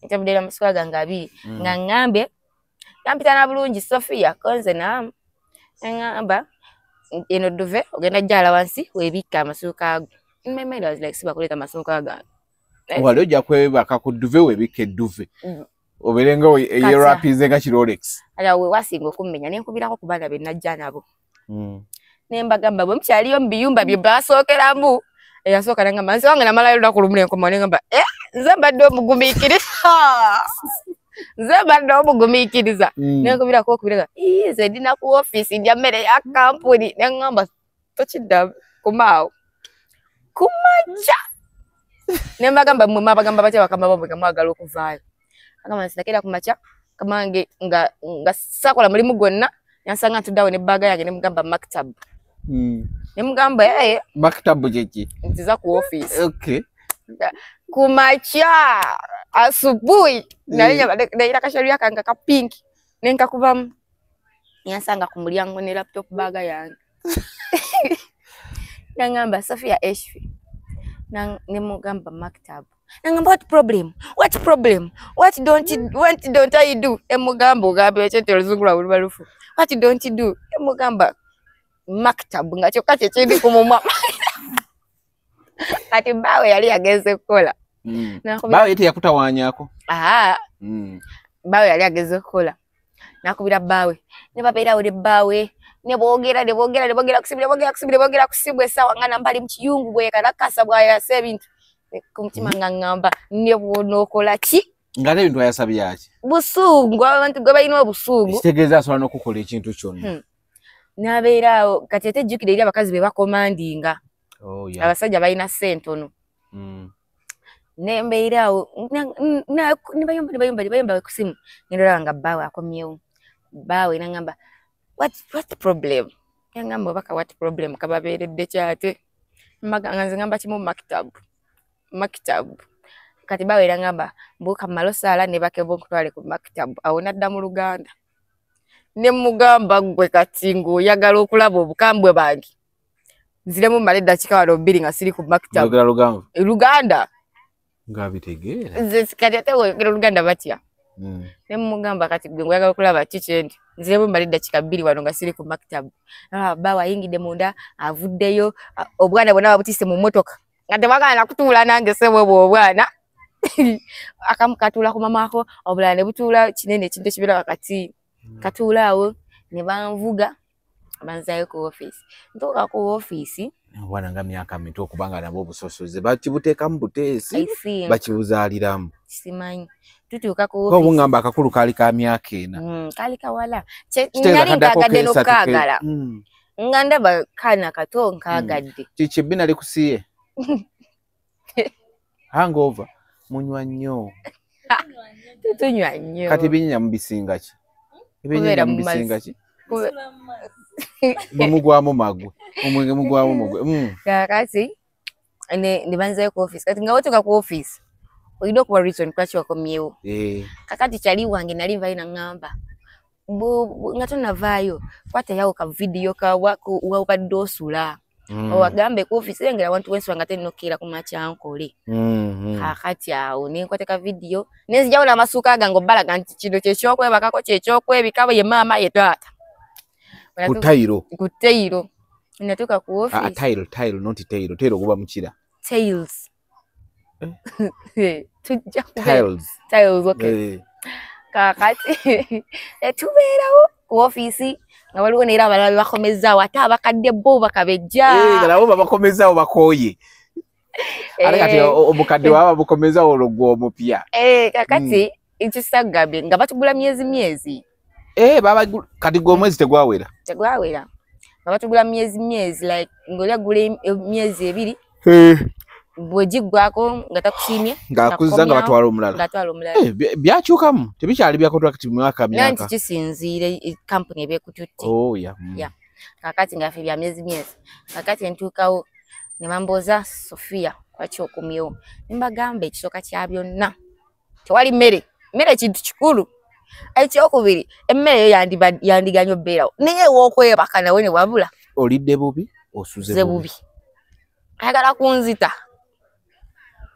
ntambudde n'amasuka gange abiri nga ngambe yampita na bulungi Sofia konze na ngamba eno duve ogenda jala wansi webika amasuka ago mmemera was like siba kuleta amasuka gange wali ojja kwebaka ku duve webike duve oberenga eyerapize nga Rolex ala we wasinga okummenya nenkubirako ku baana be najja nabo nembagamba bwe mukyaliyo mu biyumba bye basookeramu eyasooka nanga manzi wange namalayo lunaku lumu nenkoma nengamba nze mbadde omugumiikiriza nenkubirako okubiraga nze ndina ku office ndya mmere ya kampuni nengamba tokidda kumaawo kumaja nembagamba mmwe mabagamba batya bakamba bamwe kamwagala okuvaayo agamba nsinakera kumaca kamange nga sakola mulimu gwonna yansanga ntuddawo nebbaga yange nemugamba maktab nemugamba maktab jeki nziza ku office kumaca asubuhi naira kasharia kanga ka pink nenkakuvamu yansanga ku mulyango ne laptop baga yange nangamba Sofia Eshfi nemugamba maktab nangamba what don't I do emugamba ogambe ekyo luzungula olubalufu what don't you do emugamba maktab nga kyokka kyekindi ku mumwa kati bawe yali ageze kukola bawe yete yakutawanyako bawe yali ageze kukola nakubira bawe ne babeerawo ne bawe ne boogera kusibwa essaawa nga nambali mu kiyungu bwe kalakasa bwayasa ebintu ku mutima nga ngamba ne bwonookola ki nga nebintu ayasabye yaki busungu abantu gwe balina obusungu kitegeeza asobola n'okukola ekintu kyonna nabeeraawo kati ate ejjukira eri abakazi be bakomandinga abasajja balina sentono nembeeraawo nebayomba ku simu nendolaba nga baawe akomyewo baawe nangamba what problem yangamba obaka what problem kababeeredde kyate nga nze ngamba kimu maktab kati baawe nangamba mbuuka mmalo saala ne bakeva okutwale ku maktab awo nadda mu Luganda nemugamba gwe kati ng'oyagala okulaba obukambwe bange nziremu mmala eddakiika wano 2 nga siri ku maktab Luganda ngabitegeera kati ate oyogera Oluganda batya nemugamba kati gwe ngoyagala okulaba kikyendi nziremu mmala eddakiika 2 wano nga siri ku maktab baawe ayingidde munda avuddeyo obwana bwonna babutiise mu mmotoka nga tebagala nakutuula nange sebwe bw'obwana akamu katuula ku mamaako obulala ne butuula kinene ekintu ekibeera wakati katuulaawo ne banvuga banzayo ku office ntuuka ku office bwana nga myaka mito okubanga nabo obusosoze bakibuteekamu buteesi bakibuzaaliramu simanyi tutuuka ku office obungamba akakulu kaali ka myaka ena kaali kawala nali nkaagadde n'okukaagala nga ndaba kaana kato nkaagadde kiki ebbina likusiye hangover munywa nnyo tunywa nnyo kati ebinyinya mubisinga ki ebinyinya mubisinga ki mugwamu magwe omwenge mugwamu magwe kakati ne banzayo ku office kati nga watuuka ku office Oido kwa reason kwa chwa komyewo. Kakati chali wange nali vai na ngamba. Ngato navayo kwata yawo ka video ka wako wa dosula. Owagambe ku office engera abantu wensi wangate nokira ku machankole. Kakati awo ne kwateka video nezijawula amasuka gango balaga nti kino kyechokwe bakako kyechokwe bikabo ye mama ye tata. Kutairo. Inatoka ku office. Tairo not tairo. Tairo kuba mchira. Tails. Tiles, okay. Kakati tubeerawo ku office nga waliwo neera abalabi bakomezaawo ate abakadde bo bakabejja. Nabo babakomezaawo bakooye. Ate kati obukadde baba bukomezaawo olugwo omupya. Kakati ekisagabe nga batugula myezi. Baba kati gwo mwezi tegwawera. Nga batugula myezi like ngolya gule myezi 2. Bwejigwako ngatakusimye ngakuza nga batwala omulala byakyukamu tebikyali bya contract mwaka myaka nanti kisinzire company ebekututte kakati ngafe bya myezi kakati entukawo ne mamboza Sofia kwacho okumyewo nimbagambe ekisoka kya byonna tewali mmere kintu kikulu ekyokubiri emmere yandiganyo beerawo naye wokwebaka nawe ne wabula olidde bubi osuze bubi ayagala kunzita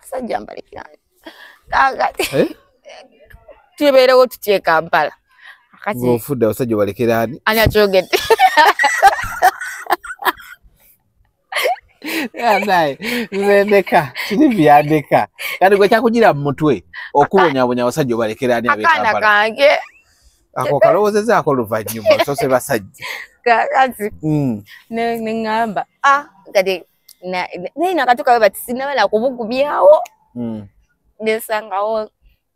sajja mbalikirani kakati tubeerewo tutye Kampala akati ofudda osajja balekerani ani akyogedde naye nzendeka kiri byandeka kandi gwe kyakugira mu mutwe okubonyabonya abasajja balekerani ab'Ekampala akana kange ako kalowoozezzaako oluvannyuma sose basajja kakati neŋŋamba kati naye nakatukawe bati sinabala kubugumyawo nesangawo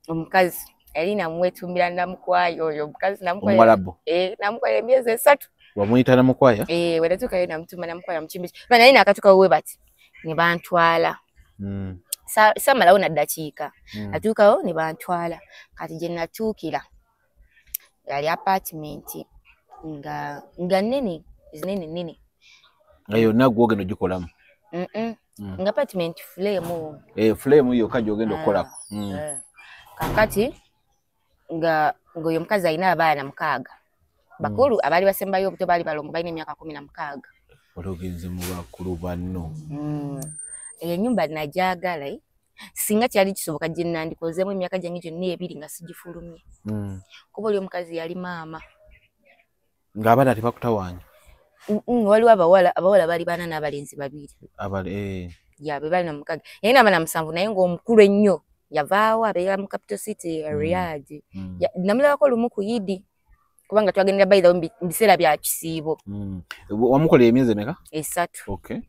omukazi yali namwetumbira namukwayo oyo omukazi namukwayo emyezi 3 wamuyita namukwayo wedatukayo namutuma namukwayo mukimbi naye nakatukawe bati ne bantwala samalawo naddakiika atuukawo ne bantwala kati gye natuukira yali apartment nga nnene yonna gwogenda ogikolamu nga apartment flame yo kajo ogenda okukolako kakati nga oyo omukazi alina abaana 6 bakulu abaali basembayo obuto baali balongo balina emyaka 16 ologeze mu bakulu banno eyo ennyumba najagala singa kyali kisoboka gye nandikozeemu emyaka gyange gyonna 2 nga sigifulumye kuba oli omukazi yali maama ng'abaana tebakutawaanya waliwo abawala bali 4 n'abalenzi 2 be bali na 6 yalina abaana 7 naye ng'omukulu ennyo yavaawo abeera mu capital city Riyadh namulabako lumu ku Yidi kubanga twagendera by the way mu biseera bya kisiibo wamukolera emyezi emeka 3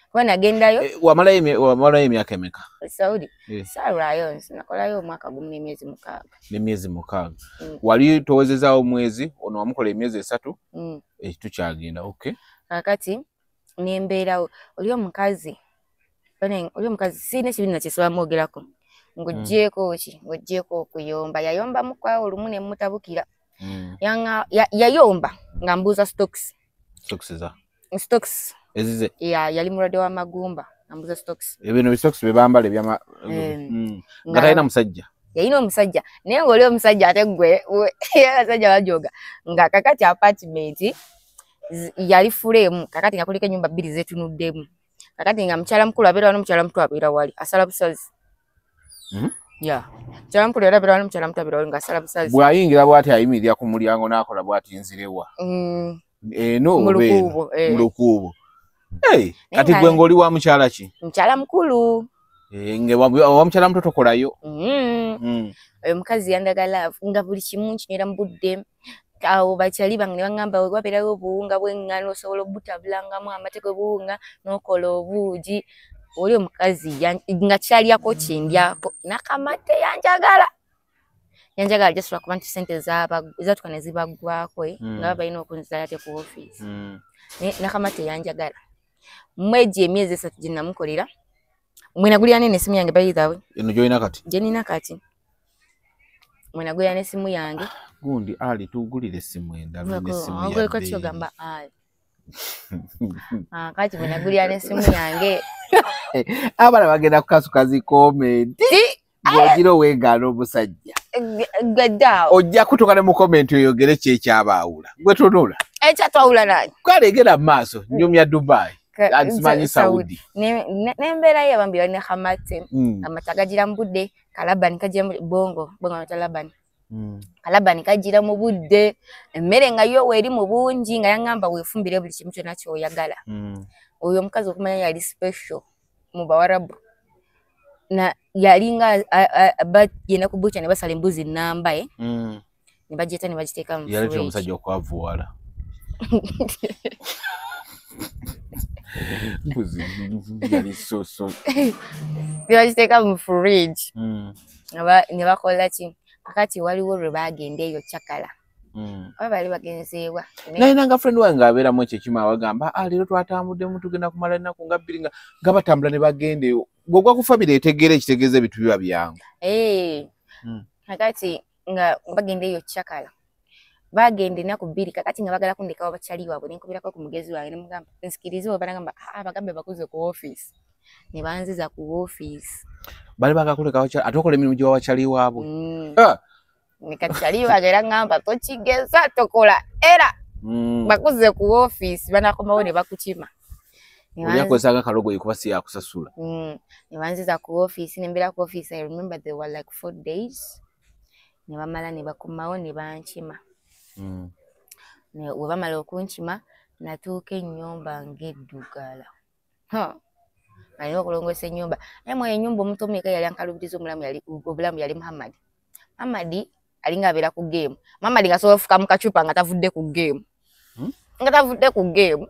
kuba nagendayo wamalayo emyaka emeka Saudi Sarayons nakolayo omwaka gumu n'emyezi 6 wali towezezaawo omwezi ono wamukola emyezi 3 tukyagenda kakati nembeerawo oli omukazi siina ekibi nakyesobola mwogerako ng'oggyeko okuyomba yayomba mukwawo olumu ne mutabukira yayomba nga mbuuza stocks ezize yali mulwadde w'amagumba ambuza stocks ebino stocks bebambala ebyama nga talina musajja yalina omusajja naye ng'oli omusajja ate gwe abasajja bajoga nga kakati apartment yali fulemu kakati nga kuliko ennyumba 2 zetunuddemu kakati nga mukyala mukulu abeera wano mukyala muto abeera wali asala busazi mukyala mukulu abeera wano mukyala muto abeera wali ng'asala busazi bw'ayingira bw'ati ayimirira ku mulyango n'akola bw'ati nzirewa mulukuubo kati gwe ng'oli wa mukyala ki mukyala mukulu wa mukyala muto tokolayo oyo mukazi yandagala nga buli kimu nkinywera mu budde awo bakyali bange ne baŋŋamba wabeerayo obuwunga bw'eŋŋaano osobola obutabulangamu amate g'obuwunga n'okola obuugi oli omukazi nga kyalyako kindyako nakamate yanjagala jasobola kuba nti sente zatuka ne zibaggwako nga balina okunzala ate ku office nakamate yanjagala mwegi emyezi 3 gye namukolera mwenagulira n'essimu yange bayithawe eno gy'olina kati gye nina kati mwenagulira n'essimu yange gundi ali tugulire essimu endala n'essimu yange ogweko kyogamba ali kati mwenagulira n'essimu yange Abana bagenda kukasuka zi comment. Gwogiro wegano omusajja. Gadao. Ojja kutuka ne mu comment oyogere kye kyabaawula. Gwe tunula. Echa twawula nani? Kwalegera maaso nyumya Dubai. Asimanyi Saudi. Nembera yabambira ne Hamate. Amatagagira mbudde Kalabani kajja bongo Talabani. Kalabani kajira mu budde emmere nga yo weri mu bungi nga yangamba wefumbire buli kimu kyonna kyoyagala. Oyo omukazi okumanya yali special mu Bawarabu. Na yalinga bagenda ku bucha ne basala embuzi namba ne bagita ne bagiteeka mu fridge. Yali omusajja okwavuwala. Mbuzi yali so. Ne bagiteeka mu fridge. Ne bakola ki? Akati waliwo lwe bagenda eyo Chakala. Bali bagenzeewa. Naye nanga friend wange abeera mu ekyo kimu awagamba leero twatambudde tugenda kumala ennaku nga bbiri nga batambula ne bagenda eyo. Gwe kufa bireetegera ekitegeeza ebintu biba byangu. Kakati nga bagenda eyo Chakala. Bagenda ennaku bbiri kakati nga bagala kundekawo bakyali waabwe ne nkubirako ku mugezi wange ne mugamba nsikirize oba bagamba bagambe bakuze ku office. Ne banziza ku office. Bali bakakuleka ate okola emirimu gye wakyali waabwe. Nekachali bagera ngamba tokigeza tokola era bakuze ku office banakomawo ne bakukima. Yakozanga kalogo yikuba si yakusasula. Ne banziza ku office ne mbira ku office. I remember there were like 4 days. Ne bamala ne bakomawo ne bankima. Ne wabamala okunkima natuuka ennyumba ng'eddugala. Alina okulongoosa ennyumba. Naye ennyumba omuntu omeka yali ankalubiriza obulamu yali Muhammad. Muhammad alinga abeera ku game. Muhammad ngasobola ofuka mu kacupa nga tavudde ku game. Nga tavudde ku game.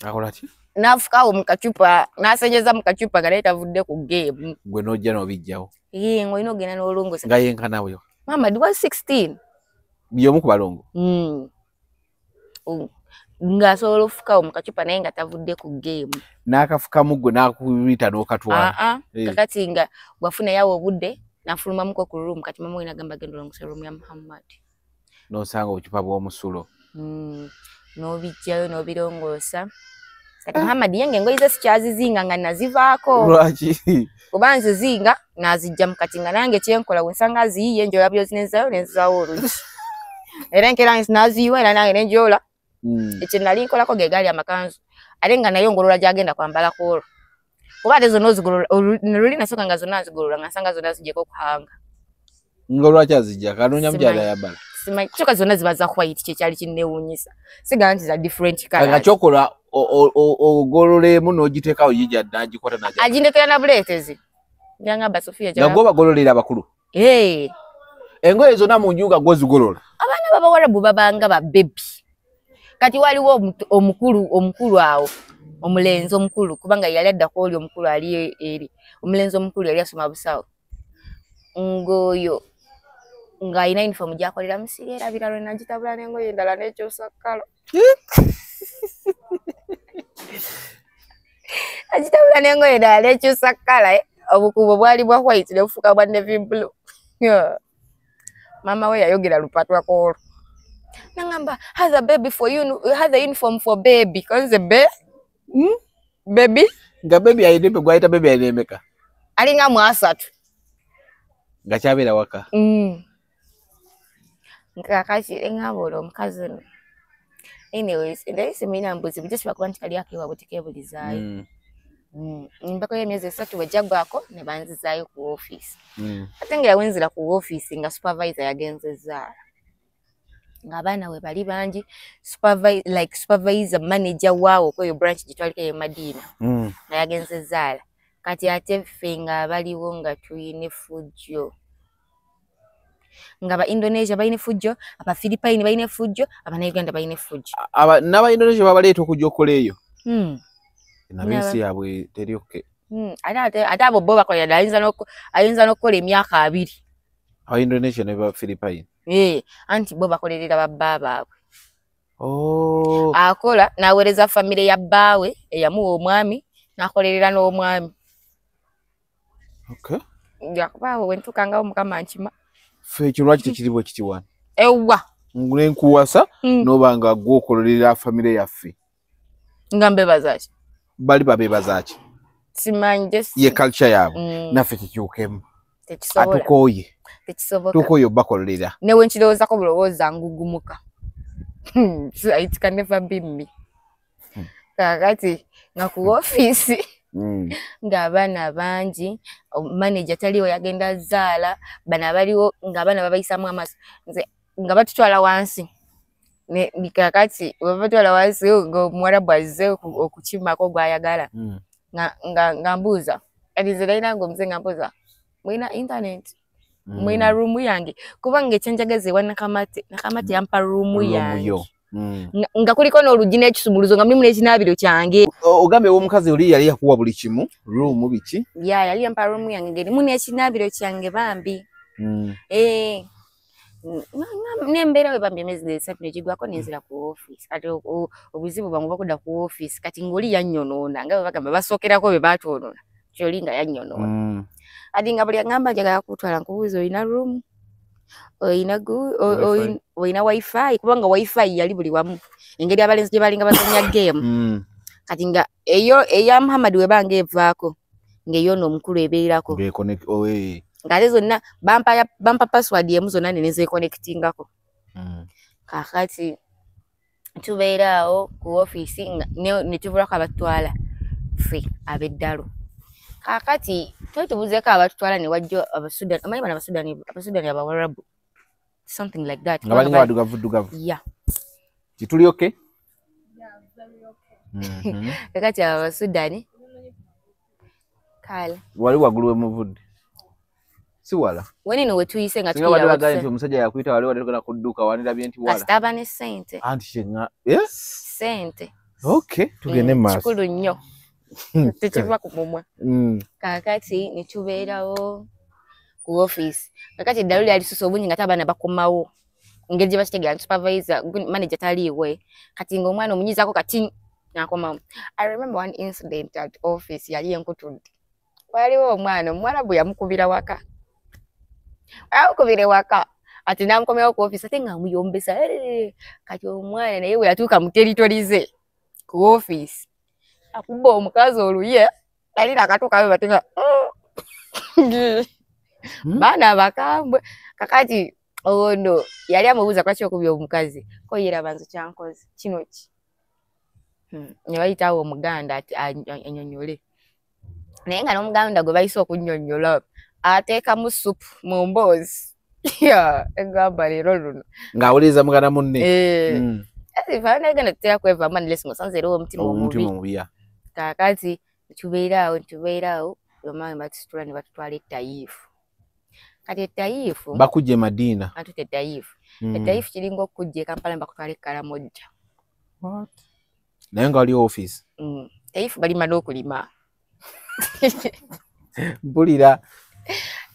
Akola ki? N'afukawo mu kacupa, n'asenyeza mu kacupa nga naye tavudde ku game. Gwe n'ojja n'obijjawo. Ng'olina ogenda n'olongoosa. Nga yenka nawe. Muhammad was 16. By'omu ku balongo. Ngasobola ofukawo mu kacupa naye nga tavudde ku game. N'akafukamu gwe n'akubita n'okatwala. Kakati nga wafuna yawo obudde n'afulumamuko ku room kati mama we n'agamba genda olongosa room ya Muhammad. N'osanga obucupa bw'omusulo. N'obijjayo n'obirongoosa. Kati Muhammad yange engoye ze sikyazizinga nga nazivaako. Lwaki? Kuba nzizinga n'azijja mu kati nga nange kyenkola we nsanga aziyiye njola byozinezaayo nenzaawo olugi. Era nkera n'aziyiwa era nange nenjola. Ekyo nali nkolako ge gaali amakanzu. Ate nga nayo ngolola gyagenda kwambalako olwo. Kuba ate zonna ozigolola luli nasooka nga zonna nzigolola nga nsanga zonna zijjeko okuhanga. Nga lwaki azijja? Kanoonya mukyala yabala. Simanyi kyokka zonna ziba za white kyekyali kinnewuunyisa. Sigamba nti za different colors. Nga kyokola ogololemu n'ogiteekawo yijja n'agikwata n'ajja. Agindekera na buleetezi. Byangamba Sofia nga gwe bagololera abakulu. Engoye zonna mu nju nga gwe zigolola. Abaana b'Abawarabu babanga ba baby. Kati waliwo omukulu awo. Omulenzi omukulu kubanga yali addako oli omukulu ali eri. Omulenzi omukulu yali asoma busawo. Ngoyo nga alina uniform gy'akolera musiri era biralo n'agitabula n'engoye endala n'ekyosa kkala. Agitabula n'engoye endala n'ekyosa kkala obukubo bwali bwa white ne bufuuka bwa navy blue. Mama we yayogera lupatwa k'olwo. Nangamba has a baby for you, has a uniform for baby. Kanze baby? Nga baby ayidembe gwaita baby ayidembeka. Alinga mu 3. Nga kyabeera waka. Nkakati ngabolo omukazi. Anyways, ndayise mina mbuzi bujye bakuba nti kali akewa butikebulizaayo. Mbako y'emyezi 3 wejjagwako ne banzizaayo ku office. Ate nga yawenzera ku office nga supervisor yagenzezaala. Nga abaana we bali bangi supervisor manager waawo kweyo branch gitwaliko ye Madina. Nga yagenzezaala. Kati ate ffe nga baliwo nga tuyine fujjo. Nga ba Indonesia bayine fujjo, aba Philippine bayine fujjo, aba Uganda bayine fujjo. N'aba Indonesia babaleeta okujja okukola eyo. Nab'ensi yaabwe teri oke. Ate abo bo bakolera ayinza n'okukola emyaka 2. Aba Indonesia ne ba Philippine. Anti bo bakolerera babba baabwe. Akola n'aweereza famire ya bbaawe eyamuwa omwami n'akolerera n'omwami. Okay. Yakubaawo wentukangawo mukama nkima. Fe kirwaki tekiriwo ekitiwana. Ewa. Nkuwasa n'obanga gw'okolerera famire yaffe. Nga mbebaza ki? Bali babebaza ki? simanyi just ye culture yaabwe naffe kikyukemu tekisobola atukoye tekisoboka tukoye bakolera newe nkirowooza ko bulowooza ngugumuka it can never be me kakati nga ku office ng'abaana bangi manager taliwo yagenda zaala bana baliwo ng'abaana babayisamu amaaso nze nga batutwala wansi ne kakati babatwala wansi ng'omuwarabu azze okukimako gw'ayagala nga mbuuza kati nze nalina ng'omuze nga mbuuza mwina internet mwina ruumu yange kubanga ekyenjagaza ewa nakamate yampa ruumu yange nga kuliko n'oluggi n'ekisumuluzo nga mulimu n'ekinaabiro kyange ogambe w'omukazi oli yali yakuwa buli kimu ruumu biki yali yampa ruumu yange ngerimu n'ekinaabiro kyange bambi n'embeera we bambi emyezi esatu negigwako nenzira ku office kati obuzibu bwange bakudda ku office kati ng'oli yannyonoona nga bwe bagamba basookerako be baatwonoona kyoli nga yannyonoona kati nga buli agamba njagala kutwala nkubuuza olina ruumu olina wifi kubanga wifi yali buli wamu engeri abalenzi gye balinga bazanya game kati nga eyo eya Muhammad we banga evaako ng'eyo n'omukulu ebeerako ng'ate zonna bampa password emu zonna ne nezeekonektingako kakati tubeeraawo ku office ne tubulako abatutwala ffe ab'eddalo kakati twetubuzeeko abatutwala ne wajja abasudani amanyi bano abasudani abawarabu something like that nga balinga badugavu yeah kituli okay kakati abasudani kale wali waggulu w'emuvudde si wala wenino we tuyise nga tukirawo nti omusajja yakuyita wali watagenda ku dduuka wanirabye nti wala kasitaba ne ssente anti kyenga ssente okay tugende maaso kikulu nnyo tekiva ku mumwa kakati ne tubeerawo ku office kakati eddalo lyali susa obungi nga abaana bakomawo engeri gye bakitegera supervisor manager taliiwe kati ng'omwana omunyizaako kati nakomawo. I remember one incident at office yali enkutudde waliwo omwana omuwarabu yamukubira waka ati nankomyawo ku office ate nga muyombesa kati omwana naye we yatuuka mu territory ze ku office akuba omukazi oluye yali nakatuukayo batenga baana bakambwe kakati ono yali amubuuza lwaki okubya omukazi ko yeraba nze kyankoze kino ki ne bayitawo omuganda ati annyonnyole naye nga n'omuganda gwe bayise okunnyonnyola ateekamu supu mu mboozi egamba leero luno ng'awuliriza muganda munne naye genda tutera kwevaamu anilesi ngaosanze eriwo omutima omubi kakati tubeeraawo bamawe batusitula ne batutwala ettayiifu kati ettayiifu bakujja Madiina atute ettayiifu ettayiifu kiringa okujja e Kampala ne bakutwala e Karamoja naye nga wali office ettayiifu balima n'okulima mpulira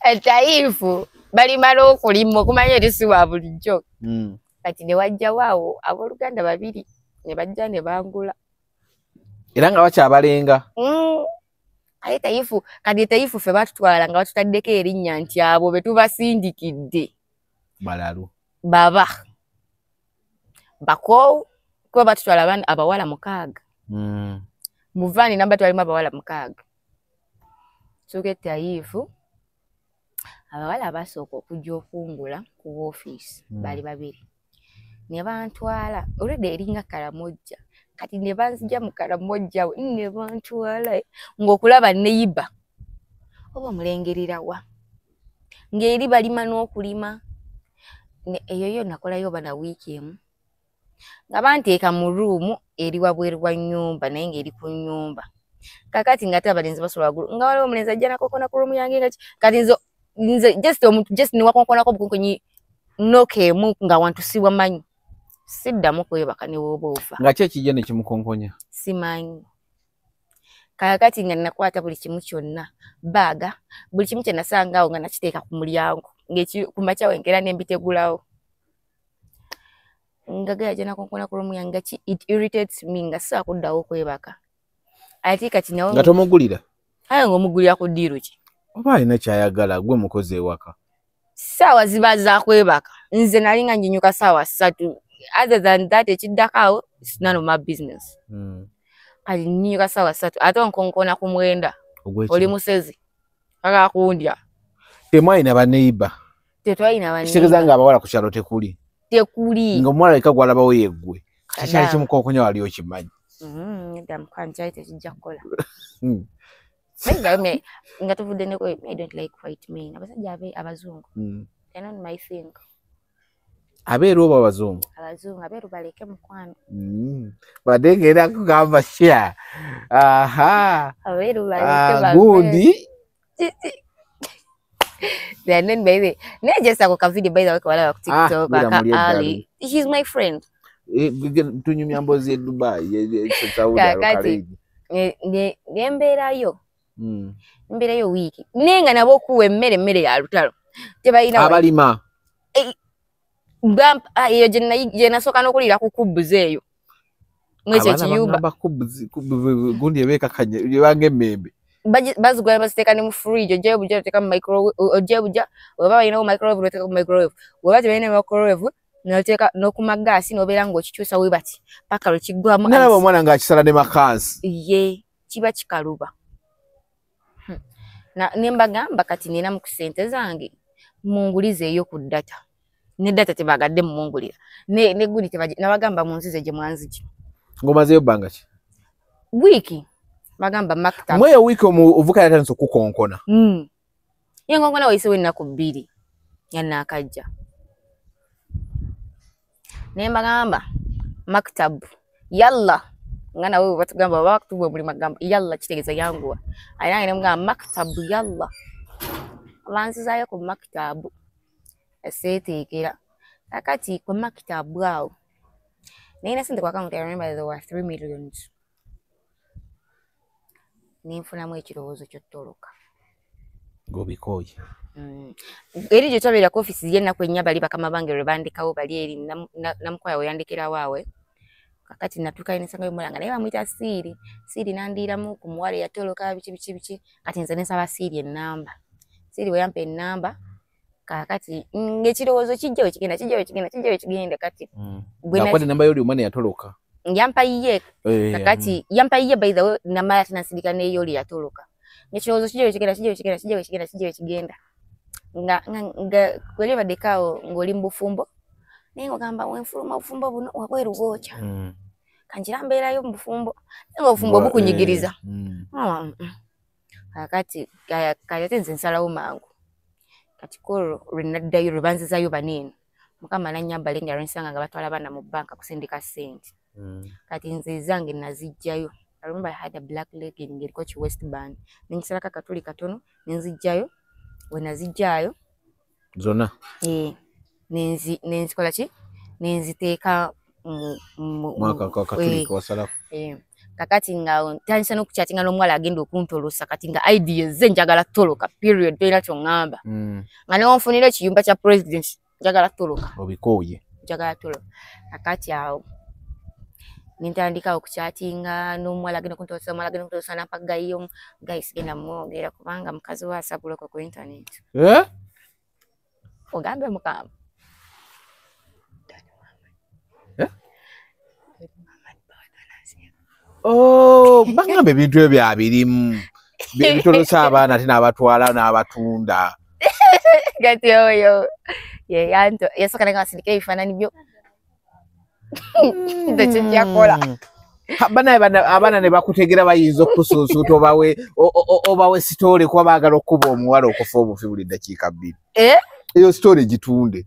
ettayiifu balima n'okulima okumanya eri si wa bulijjo kati ne wajjawo awo abooluganda babiri ne bajja ne bangula era nga bakyabalenga aye ttayiifu kati ettayiifu ffe batutwala nga batutaddeko erinnya nti abo be tubasindikidde balalu baba bakoowu kuba batutwala abawala 6 mu vaani namba twalimu abawala 6 tuuka ettayiifu abawala abasooka okujja okungula ku ofiisi bali 2 ne bantwala olwedde eringa Karamoja kati ne banzija mu Karamoja ne bantwala ng'okulaba neyiba oba mulengerera wa ng'eri balima n'okulima eyo yo nakolayo bana wiiki emu nga banteeka mu ruumu eri wabweru wa nnyumba naye ng'eri ku nnyumba kakati nga ate abalenzi basobola waggulu nga waliwo omulenzi ajja nakokona ku ruumu yange nga kati nze just niwakonkonako bukonkonyi noka emu nga wantu siwamanyi siddamu kwebaka ne woba ofa nga ki ekijja ne kimukonkonya simanyi kakati nga nakwata buli kimu kyonna baaga buli kimu kye nasangaawo nga nakiteeka ku mulyango ku makya wenkera ne mbitegulawo nga gajja nakonkona ku ruumu yange it irritates me nga saakuddawo kwebaka ate kati nawo nga tomugulira aye ng'omugulira ku ddiiro ki oba alina kyayagala gwe mukozi ewaka ssaawa ziba za kwebaka nze nali nga njinyuka ssaawa 3 other than that ekiddako it's none of my business kati njinyuka ssaawa 3 ate onkonkona ku 9 oli musezi kaka kundya temwalina baneiba tetwalina baneiba kitegeza nga abawala ku kyalo tekuli ng'omuwala leka gwalabawo yeggwe kati kyali kimukokonya wali okimanyi damukwanjai tekijja kukola nga tuvudde neko I don't like white men abasajja abazungu they're not my thing abeeru oba abazungu abeeru baleke mukwano badde ngenda kugamba sha abeeru baleke gundi they're not by the nejesa ko ka video by the way wala ku TikTok Ali he's my friend tunyumya mbozi Dubai Saudi Arabia nemberayo mberayo wiki nenga nabo kuwe mmere ya lutalo tebayina abalima bamp iyo jena soka nokulira kukubuze eyo mweche kiyuba bakubuzi gundi ebeka kanye bange membe bazigwa basiteka ni mu fridge je bujja teka mu microwave oje bujja baba ina mu microwave roteka mu microwave baba tebene mu microwave nateka no ku magasi no bera ngo kikyusa we bati paka rukigwamu nalaba omwana nga kisala ne makansi ye kiba kikaluba na nembagamba kati nina mu kusente zange mungulize eyo ku data ne data tebagadde mungulira ne gudi tebaje nabagamba munzize je mwanzije ngomaze yo banga ki wiki bagamba maktab mwe wiki ovuka yatanso kukonkona yengonkona wayise wenna ku 2 yana akajja nembagamba maktab yalla ngana wewe batugamba bakutubwe muri magamba yalla kitegeza yanguwa ayanga nemugamba maktab yalla abanzizayo ku maktab esetekera akati ku maktab awo nina sente kwa account I remember there were 3 million ninfuna mu ekirowoozo ky'ottoloka gobikoye eri gye twabera ku office yenna kwenya bali bakama bange lwe bandikawo bali eri namukwaya weyandikira waawe kakati natuuka nsanga y'omulanga naye bamuyita siiri nandiiramu ku muwala yatoloka biki kati nze nsaba siiri ennamba siiri weyampa ennamba kakati ng'ekirowoozo kijja kigenda kati bwena namba yoli omwana yatoloka yampa iye kakati yampa iye by the way namala tinasirika ne yoli yatoloka ng'ekirowoozo kijja kigenda nga kweli badekao ngoli mbufumbo nengo gamba wenfuluma bufumbo buno wabweru gocha kanjira mbeerayo mbufumbo nengo bufumbo bukunyigiriza kakati kaya tenze nsalawo mangu kati koro renaddayo rubanzizayo banene mukama nanyamba lenga rensanga nga batwala bana mu banka kusindika sente kati nze zange nazijjayo I remember I had a black legging ngiriko ki Westband ningisala katuli katono ninzijjayo wenazijjayo zona nenzikola ki nenziteeka mwaka kwa katuli kwa sala kakati nga tandisa n'okukyatinga n'omuwala agenda okuntolosa kati nga ideas ze njagala toloka period tolina kyongamba nga newanfunira ekiyumba kya president njagala toloka obikoye njagala toloka kakati awo nintandika okukyatinga n'omuwala agenda okuntolosa nampagayo guys genda mwogera kubanga mukazi wa asabuloko ku internet ogambe mukamba bagambe ebintu ebyo abirimu bitolosa abaana ate n'abatwala n'abatunda gati oyo yeyanto yasoka nga asindika ebifaananyi byo tekyakola abaana ne bakutegera bayinza okusuusuuta obawe sitoole kuba baagala okuba omuwala okufa obufi buli ddakiika 2 eyo sitoole gitunde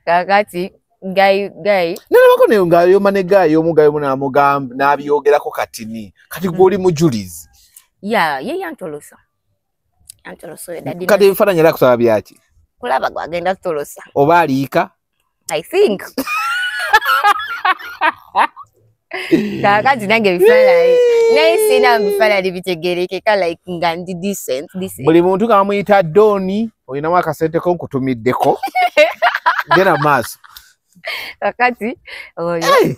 kakati gayi nalabako nayo ngayoma ne gayi omugayo munamugamba n'abyogerako kati gw'oli mujulizi ye yantolosa kati ebifaananyi era kusaba byaki kulaba gwagenda tolosa oba aliika I think kakati nange bifaananyi naye sina bifaananyi bitegerekeka like nga ndi decent buli muntu kamuyita Doni olinamu akasente ko nkutumiddeko genda maaso kakati oyo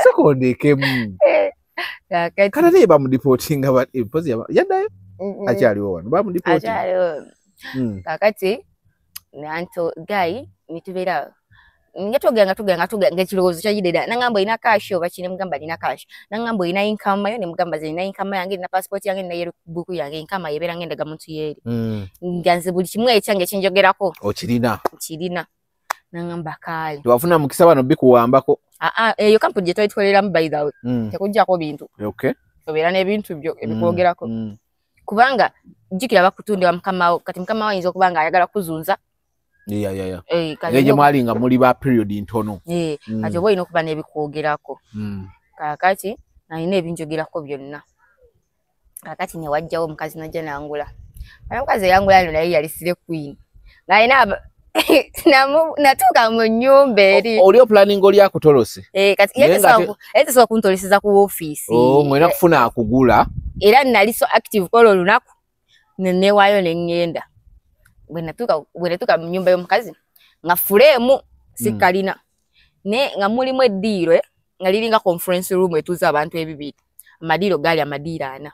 sekondekemu kakati naye bamudipotinga empozi yaddayo akyaliwo wano bamudipotinga kakati nanto gayi nitubeera nga kirozo kya jideda nangamba ina cash oba kine mugamba ina cash nangamba ina income yo ne mugamba ze ina income yange na passport yange na yero buku yange income yebera ngenda ga muntu yeri nganze buli kimwe ekyange kinjogerako okirina nangamba kale tuwafuna mukisa bano bikuwambako eyo company je toyitkolera mu by the way tekujjako bintu okay obera ne bintu byo ebikwogerako kubanga jikira bakutundira mukama kati mukama wayinza kubanga ayagala kuzunza Ngeje mwali nga muli ba period ntono. Kati obo ino kuba nebikwogerako. Kakati na ine ebinjogerako byonna. Kakati ne wajjawo omukazi najja nangula. Omukazi yangula naye yali sire queen. Na ina natuka mu nyumba eri. Oli planning oli akutolose. Kati yete so kuntoleseza ku office. Mwena kufuna akugula. Era nali so active kolo lunaku. Ne wayo ne ngenda. Bwenatuka mu nyumba y'omukazi nga fulemu sikalina ne nga mulimu eddiiro nga liringa conference room etuza abantu ebibiri amadiro gali amadira ana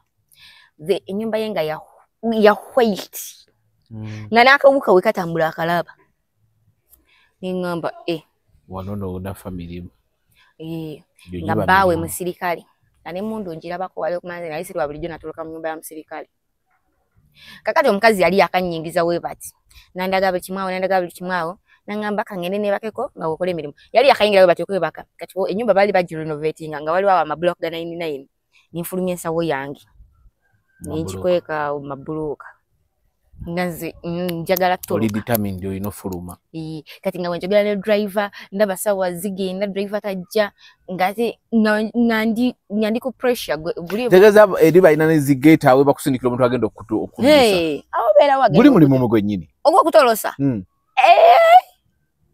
enyumba yenga ya white nga nakabuka wekatambula akalaba ningamba wanono una family nga bawe musirikali ane mundu njirabako wale kumanze na isi lwabulijjo natoloka mu nyumba ya musirikali. Kakati omukazi yali yakanyingiza webati nandaga buli kimwawo nangamba kangene ne bakeko nga okole emirimu yali yakayingira webati okwebaka kati enyumba bali baji renovating nga wali wa mablock ga 99 ninfulumye ensawo yange ninchikweka mabuluka ngazi njagala to oli determined yo inofuluma kati nga wenjogera ne driver ndaba sawa zigenda driver tajja ngati nandi ku pressure buli tegeza ediba ina ne zigate awe bakusindikira omuntu agenda okudisa awo bera wage buli mulimu mugwe nyini ogwo kutolosa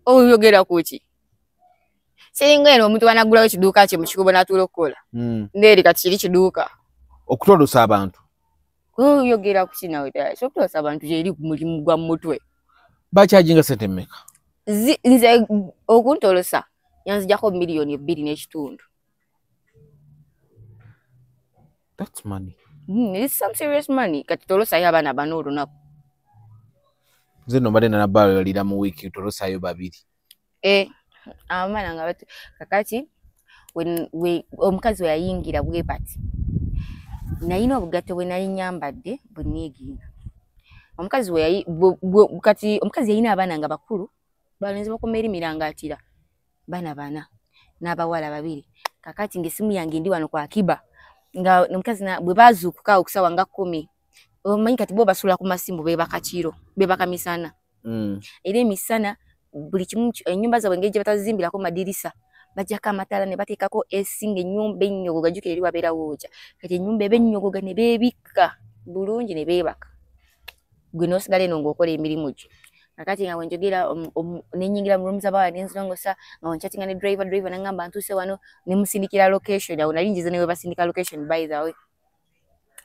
oyogera kuki singa eno omuntu wanagulawo ekiduuka kye mu kikubo n'atuula okukola nderi kati kiri kiduuka okutolosa abantu oyogera kuki nawe so kutolosa abantu eri ku mulimu gwa mutwe bakyajinga sente mmeka nze okuntolosa yanzijako miliyoni 2.5. That's money. It's some serious money. Kati tolosa y'abaana bano olunaku. Nze nomade na balo lira mu wiki tolosa yo babiri. Amana nga batu kakati we omukazi we yayingira bwepati. Nayina obugato we nali nyambadde buniginga. Omukazi we kati omukazi yayina abaana nga bakulu balenze bakomeri mirangatira. Bana n'abawala babiri. Kakati ngesimu yange ndi wano kwa akiba. Nga omukazi na bwe bazukuka okusawa nga 10 omanyi kati bo basula ku masimu bebaka kiro bebaka misana ere misana buli kimu ennyumba zaabwe ngeje batazimbira ko madirisa bajjaka amatala ne bateekako esinga ennyumba ennyogo gajuke eri wabeera woja kati ennyumba ebennyogo ne beebikka bulungi ne beebaka gwe nosigale no ng'okola emirimu gyo akati nga wenjogera nenyingira mu rooms abawa nenzongosa nga wanchatinga ne driver nangamba ntuse wano ne musindikira location awo nalinjize newe basindika location by the way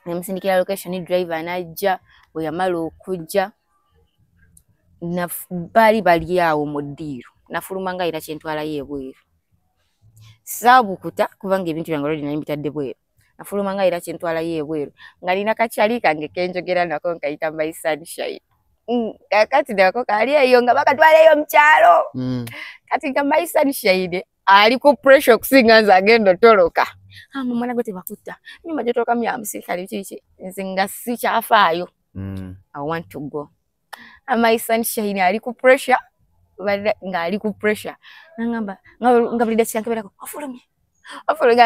ne musindikira location ni driver najja we yamala okujja na bali awo mu ddiiro nafuluma nga era kyentwala yebweru sabukuta kubanga ebintu byange already nali mbitadde bweru nafuluma nga era kyentwala yebweru nga lina kakyali kange kenjogera nako nkayita my sunshine kati nako kali eyo nga bakatwala eyo mkyalo kati nga my sunshine ali ku pressure kusinga nza agenda toloka mwana gote bakutta nyuma jotoka mya musirikali chichi nzinga si kyafaayo I want to go my sunshine ali ku pressure nga ali ku pressure ngamba bulida kyankebera ko ofulumye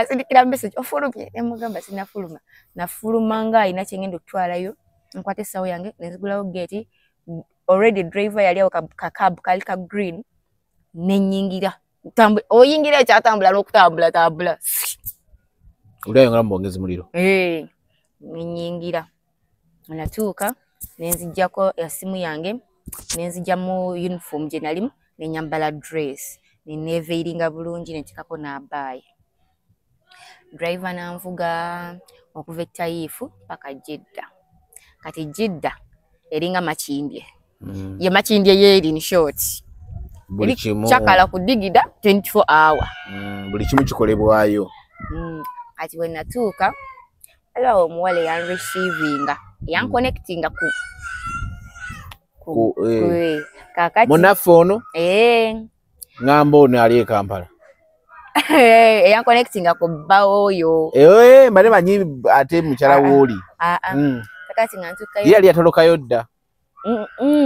sindikira message ofulumye emugamba sinafuluma nafuluma nga ina kyengendo otwalayo nkwate sawo yange nezigulawo gate already driver yali awo cab kali ka green nenyingira oyingira ekyatambula n'okutambula uliyongera mbongezi muliro nenyingira natuuka nenzijjako esimu yange nenzijja mu uniform gye nalimu nenyambala dress neneeveiringa bulungi netikako n'abaayi driver nanvuga okuva etayifu paka Jedda kati Jedda eringa Makindye ye Makindye yeri in short buli kimu chakala kudigida 24 hour buli kimu kikolebwayo ati we natuuka ala omuwale yan receiving yan connecting ku kakati monafono Ngambo ne ali Kampala. Eya connecting akubbawo yo. Mbale manyi ate mukyala woli. Kakati ngantuka yo. Yali atoloka yodda.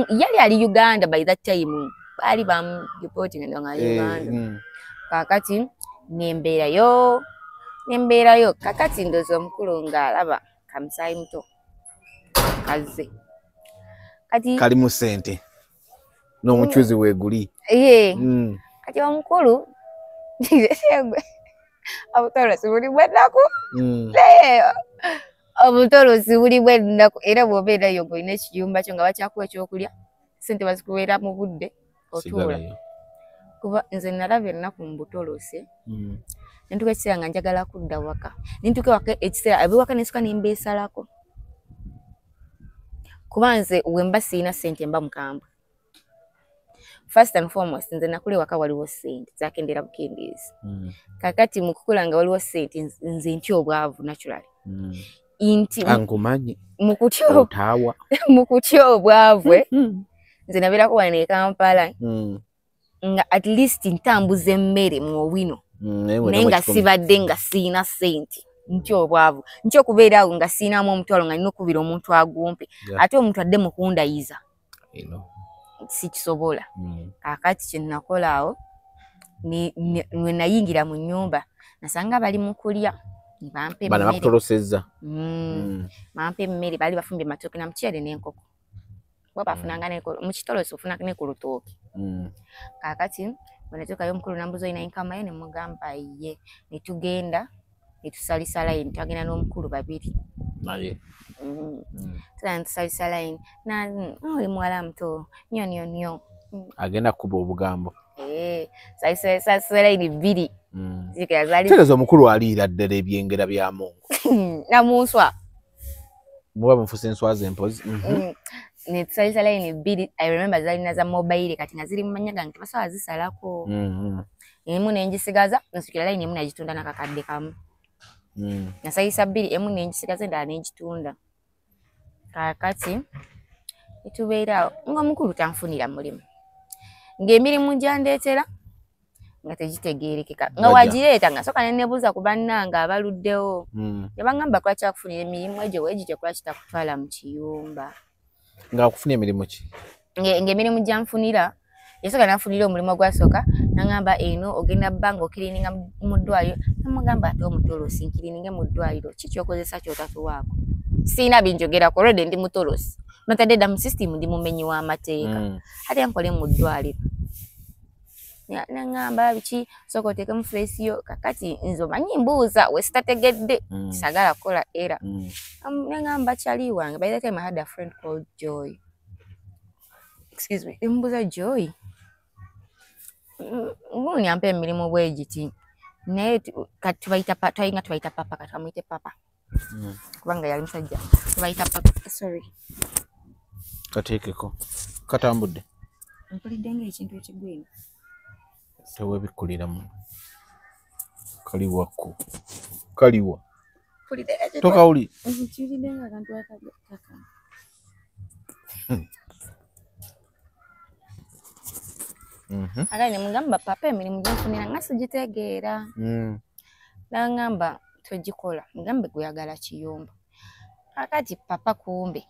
Yali ali Uganda by that time. Bali bam reporting nga Uganda. Kakati nembeera yo. Kakati ndozo mukulu ngaalaba kamusayi muto. Kaze. Kati kali mu sente. No muchuzi weguli. Kati omukulu abutolo sibuli bwennaku. Obutolo sibuli bwennaku era bw'obeera yo ng'olina ekiyumba kyo nga bakyakuwa ekyokulya sente bazikubeera mu budde otuula. Kuba nze nalaba ennaku mu butolose nentuka ekiseera nga njagala kudda waka. Nentuka waka ekiseera abiwaka nesika nembeesalako. Kuba nze wemba siina sente mba mukambwe. First and foremost nze nakule waka waliwo sente zakendera bukendeezi. Kakati mu kukula nga waliwo sente nze ntya obwavu naturally. Inti angumanyi mu kutya obwavwe nze nabeerako wano e Kampala nga at least ntambuza emmere mu owino naye nga sibadde nga siina sente. Ntya obwavu ntya okubeera awo nga siinamu omutwalo nga nina okubira omuntu agumpe ate omuntu adde mukundayiza sikisobola. Kakati kye nakola awo we nayingira mu nnyumba nasanga bali mu kulya bampe bana bakutolosezza. Bampe emmere bali bafumbye matooke na muceere n'enkoko bo bafunanga mu kitolosi ofunanga ne ku lutooke. Kakati bwenatuukayo omukulu nambuza olina inkama yo ne mugamba ye ne tugenda ne tusalisa layini twagenda n'omukulu babiri naye tusalisa layini oli muwala muto nyo agenda kuba obugambo salisa layini bbiri tegeeza omukulu aliira ddala ebyengera bya Mungu namunswa muba mufuse enswa z'empozi. Ne tusalisa layini bbiri. I remember zalina za mobile kati nga ziri mu manya gange tebasobola zisalako. Emu nenjisigaza nsukira layini emu nagitunda nakakadde kamu. Nasalisa bbiri emu nenjisigaza endala negitunda. Kakati etubeera nga mukulu tanfunira mulimu ng'emirimu gyandeetera nga tegitegeerekeka nga wagireeta nga soka nenebuuza ku bannange abaluddewo yabangamba lwaki akufunira emirimu egyo weegityo lwaki kitakutwala mu kiyumba nga akufunira emirimu ki ng'emirimu gyanfunira yasooka nanfunira omulimu ogwasooka nangamba eno ogenda bbanga okirininga mu ddwaliro namugamba ate omutolosi nkirininge mu ddwaliro ki kyokozesa kyotatuwaako siina binjogerako olwedde ndi mutolosi notadde dda mu system ndi mumenyi w'amateeka ate nkole mu ddwaliro nangamba biki sooka oteekemu fulesiyo kakati nze omanyi mbuuza we sitategedde kisagala kukola era nangamba kyali wange by the time I had a friend called Joy. Excuse me, mbuuza Joy nguni ampe emirimu bwegiti naye kati tubayita papa kati amuyite papa kubanga yali musajja tubayita papa. Sorry kateekeko katambudde mpulidde ng'ekintu ekigwina tewebikuliramu kaliwako kaliwa tokawuli kiriddenga akantu akakaka aga ne mugamba papa emirimu gyenfunira nga sigitegeera nangamba twegikola mugambe gweyagala kiyumba akati papa kumbe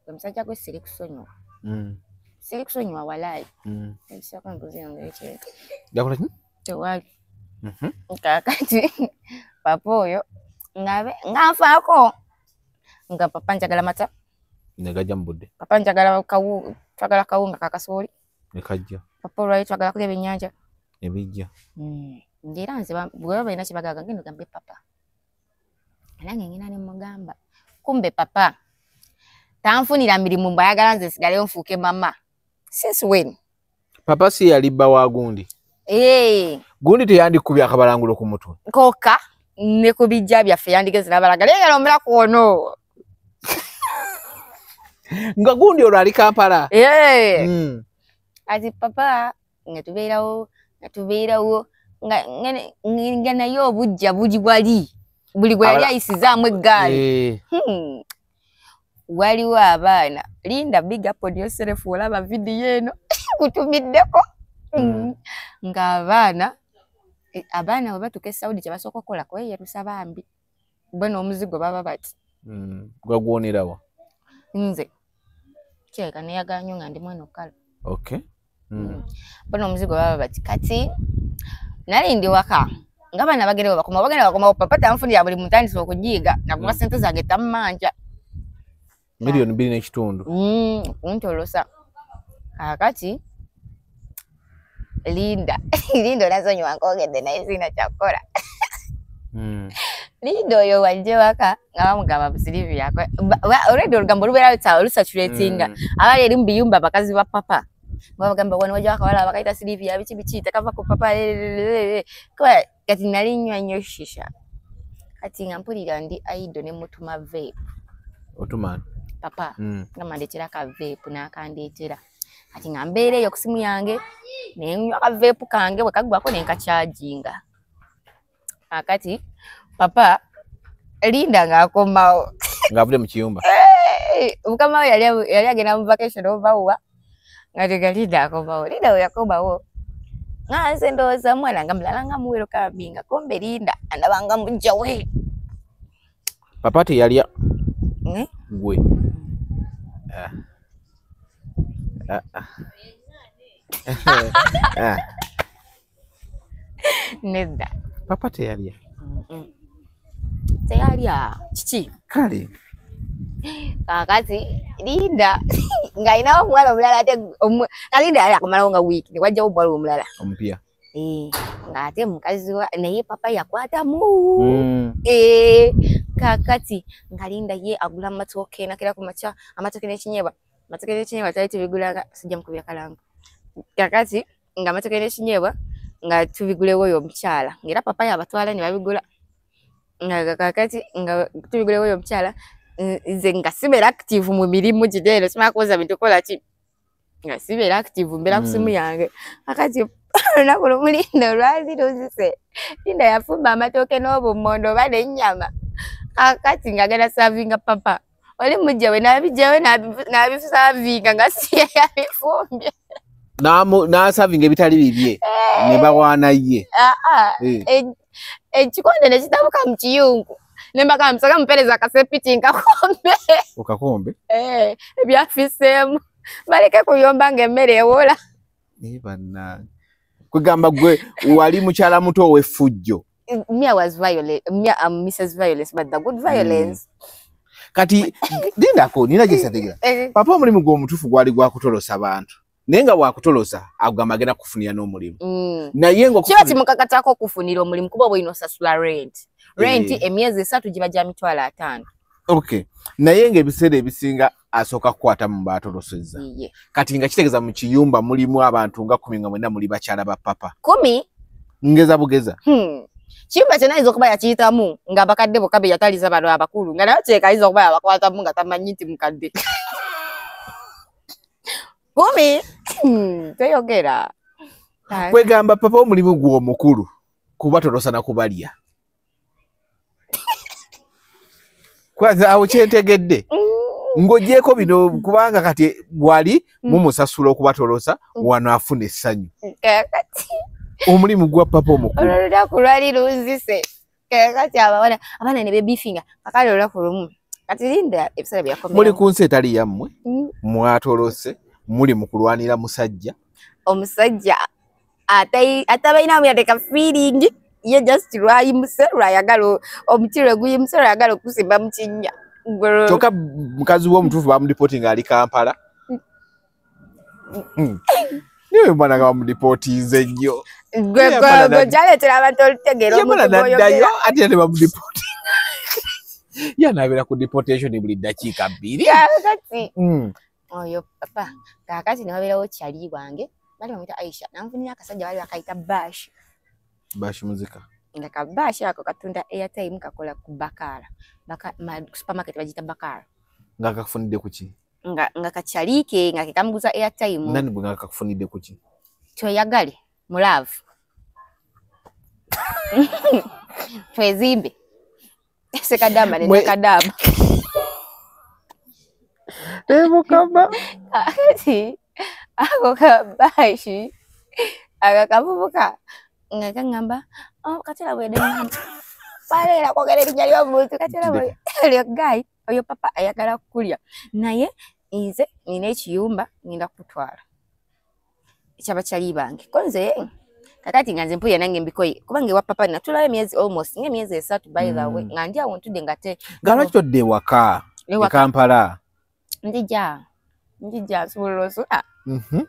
omusajja gwe siri kusonyiwa siri kusonyiwa walaayi ebisako mbuzi yange ekyeka yakola ki tewali kakati papa oyo ng'anfaako nga papa njagala mata ne gajja mu budde papa njagala twagala kawunga kakasooli ne kajja papa olwali twagala kulya ebyennyanja ebijja ng'era nze bwe balina kye bagaaga ngenda ogambe papa nange ngenda ne mugamba kumbe papa tanfunira mirimu mbwayagala nze nsigaleyo nfuuke mama since when papa si yali bba wa gundi gundi teyandikubya akabalangulo ku mutwe koka ne ku bijja byaffe yandigeze n'abalagala yeyala omulaku ono nga gundi olwo ali Kampala ati papa nga tubeerawo nga naye obujja buli buli gwe yali ayisizaamu eggaali waliwo abaana linda big up on yourself olaba vidiyo eno kutumiddeko Ng'abaana bwe batuuka e Saudi kye basooka okukola kweyerusa bambi. Bwe n'omuzigo baba bati. Gwagwonerawa? Nze kyeka neyagala nnyo nga ndi mwana okukala. Okay. Bwe n'omuzigo baba bati. Kati nali ndi waka ng'abaana bagenda bakomawo papa tanfunira buli mutandisi okujiiga nakuba ssente zange tammanja. Milioni 2.5. Kuntolosa. Kakati Linda olazonyiwa nkogedde naye sina kyakukola. Linda oyo wajje waka nga bamugamba busirivi yakwe. Already olugambo lubeera lusaturatinga. Abali eri mu biyumba bakazi ba papa. Bagamba wano wajja wakawala bakaita sirivi ya biki takava ku papa. Kati nali nnywa nnyo shisha. Kati nga mpulira ndi aido ne mutuma vape. Otumana? Papa, nga mandetera ka vape n'akandeetera. Kati nga mbeereyo ku simu yange nenywa ka vape kange bwe kagwako ne nkacharginga. Akati papa Linda ng'akomawo. Ng'avudde mu kiyumba? Mukama we yali agenda mu vacation oba nga tegalinda akomawo. Linda we yakomawo. Nga nze ndowooza mwana nga mulala nga muwero kabinga kombe Linda andabanga mujja we. Papa teyalya? Gwe. Nedda. Papa teyalya? Teyalya. Kiki? Kale. Kakati Linda ng'alina omwana omulala ate Linda yali akamalawo nga wiiki ne wajjawo omuwala omulala. Omupya? Ng'ate mukazi wa naye papa yakwatamu. Kakati nga Linda ye agula amatooke nakera ku makya amatooke n'ekinyeebwa. Amatooke n'ekinyeebwa tali tubigula sijja mukubya kalanga. Kakati nga amatooke n'ekinyeebwa nga tubigulewo oyo omukyala. Ng'era papa yabatwala ne babigula. Nga kakati nga tubigulewo oyo omukyala. Nze nga sibeera active mu mirimu gyeero simala kuwoza bintu kola ki. Nga sibeera active mbeera ku simu yange. Kakati olunaku lumu Linda olwazi luzise. Linda yafumba amatooke n'obummondo oba n'ennyama. Kakati nga agenda savinga papa. Oli mujja we n'abijjawe n'abisavinga nga si yabifumbye. N'asavinga ebitali bibye ne bawaana ye. Ekikonde ne kitabuka mu kiyungu. Nembaka msaka mpereza akasepiti nkakombe. Okakombe? Ebyafiseemu. Baleke kuyomba ng'emmere ewola. Bannange. Kwegamba gwe wali mukyala muto ow'effujjo. Mia was violent. Mrs. Violence, but the good violence. Kati Lindako nina gyesategera. Papa omulimu gw'omutuufu gwali gwakutolosa bantu. Naye nga wakutolosa agamba agenda kufunira n'omulimu. Naye nga kiba kimukakatako okufunira omulimu kuba bw'olina osasula rent. Rent emyezi 3 giba gya mitwalo 5. Okay. Naye nga ebiseera ebisinga asooka kukwata mu baatolosezza. Kati nga kitegeeza mu kiyumba mulimu abantu nga 10 nga mwenda muli bakyala ba papa. 10? Ngeza bugeza. Kiyumba kyonna ayinza okuba yakiyitamu nga abakadde bokka be yataliza bano abakulu nga naye kyeka ayinza okuba yabakwatamu nga tamanyi nti mukadde. 10? Teyogera. Kwegamba papa omulimu gw'omukulu kubatolosa na kubalya. Kwanza awo kyentegedde. Ng'ogyeko bino kubanga kati wali mumusasula okubatolosa wano afuna essanyu. Kati omulimu gwa papa omukulu. Olunaku lwali luzise. Kati abaana ne bebifinga kakali olunaku lumu. Kati Linda ebiseera byakomera. Muli ku nsi etali yammwe mwatolose muli mu kulwanira musajja. Omusajja atabalinamu yateeka feeling ye just lwayimuse lwayagala omutiro guyimuse lwayagala okusimba mu kinnya. Kyokka mukazi w'omutuufu bamudipotinga ali Kampala. Niwe mwana nga bamudipootinze nnyo. Gwe gyaleetera abantu olutegeera omuntu gw'oyogera. Ate ne bamudipootinga. Yanaabera ku deportation buli ddakiika 2. Kakati oyo papa kakati ne wabeerawo kyali wange bali bamuyita Aisha nanfunira akasajja bali bakayita Bash. Bash muzika. Nga ka Bash ako katunda airtime kakola ku Bakara. Supermarket bagita Bakara. Nga kakufunidde ku ki? Nga kakyalike nga kikamuguza airtime. Nani bwe nga kakufunidde ku ki? Toyagale mu love. Twezimbe. Sekadama ne kadama. Mukama. Ati ako ka Bashi Akakavubuka nga kangamba katera bwede pale kwogera erinnya ly'omuntu katera bwe guy oyo papa ayagala kulya naye nze nina ekiyumba ngenda kutwala ekyaba kyali bange konze kakati nga nze mpuya nange mbikoye kubanga ewa papa natulayo emyezi almost ng'emyezi 3 by the way nga ndi awo ntudde nga te nga lwaki waka e Kampala ndija suloloso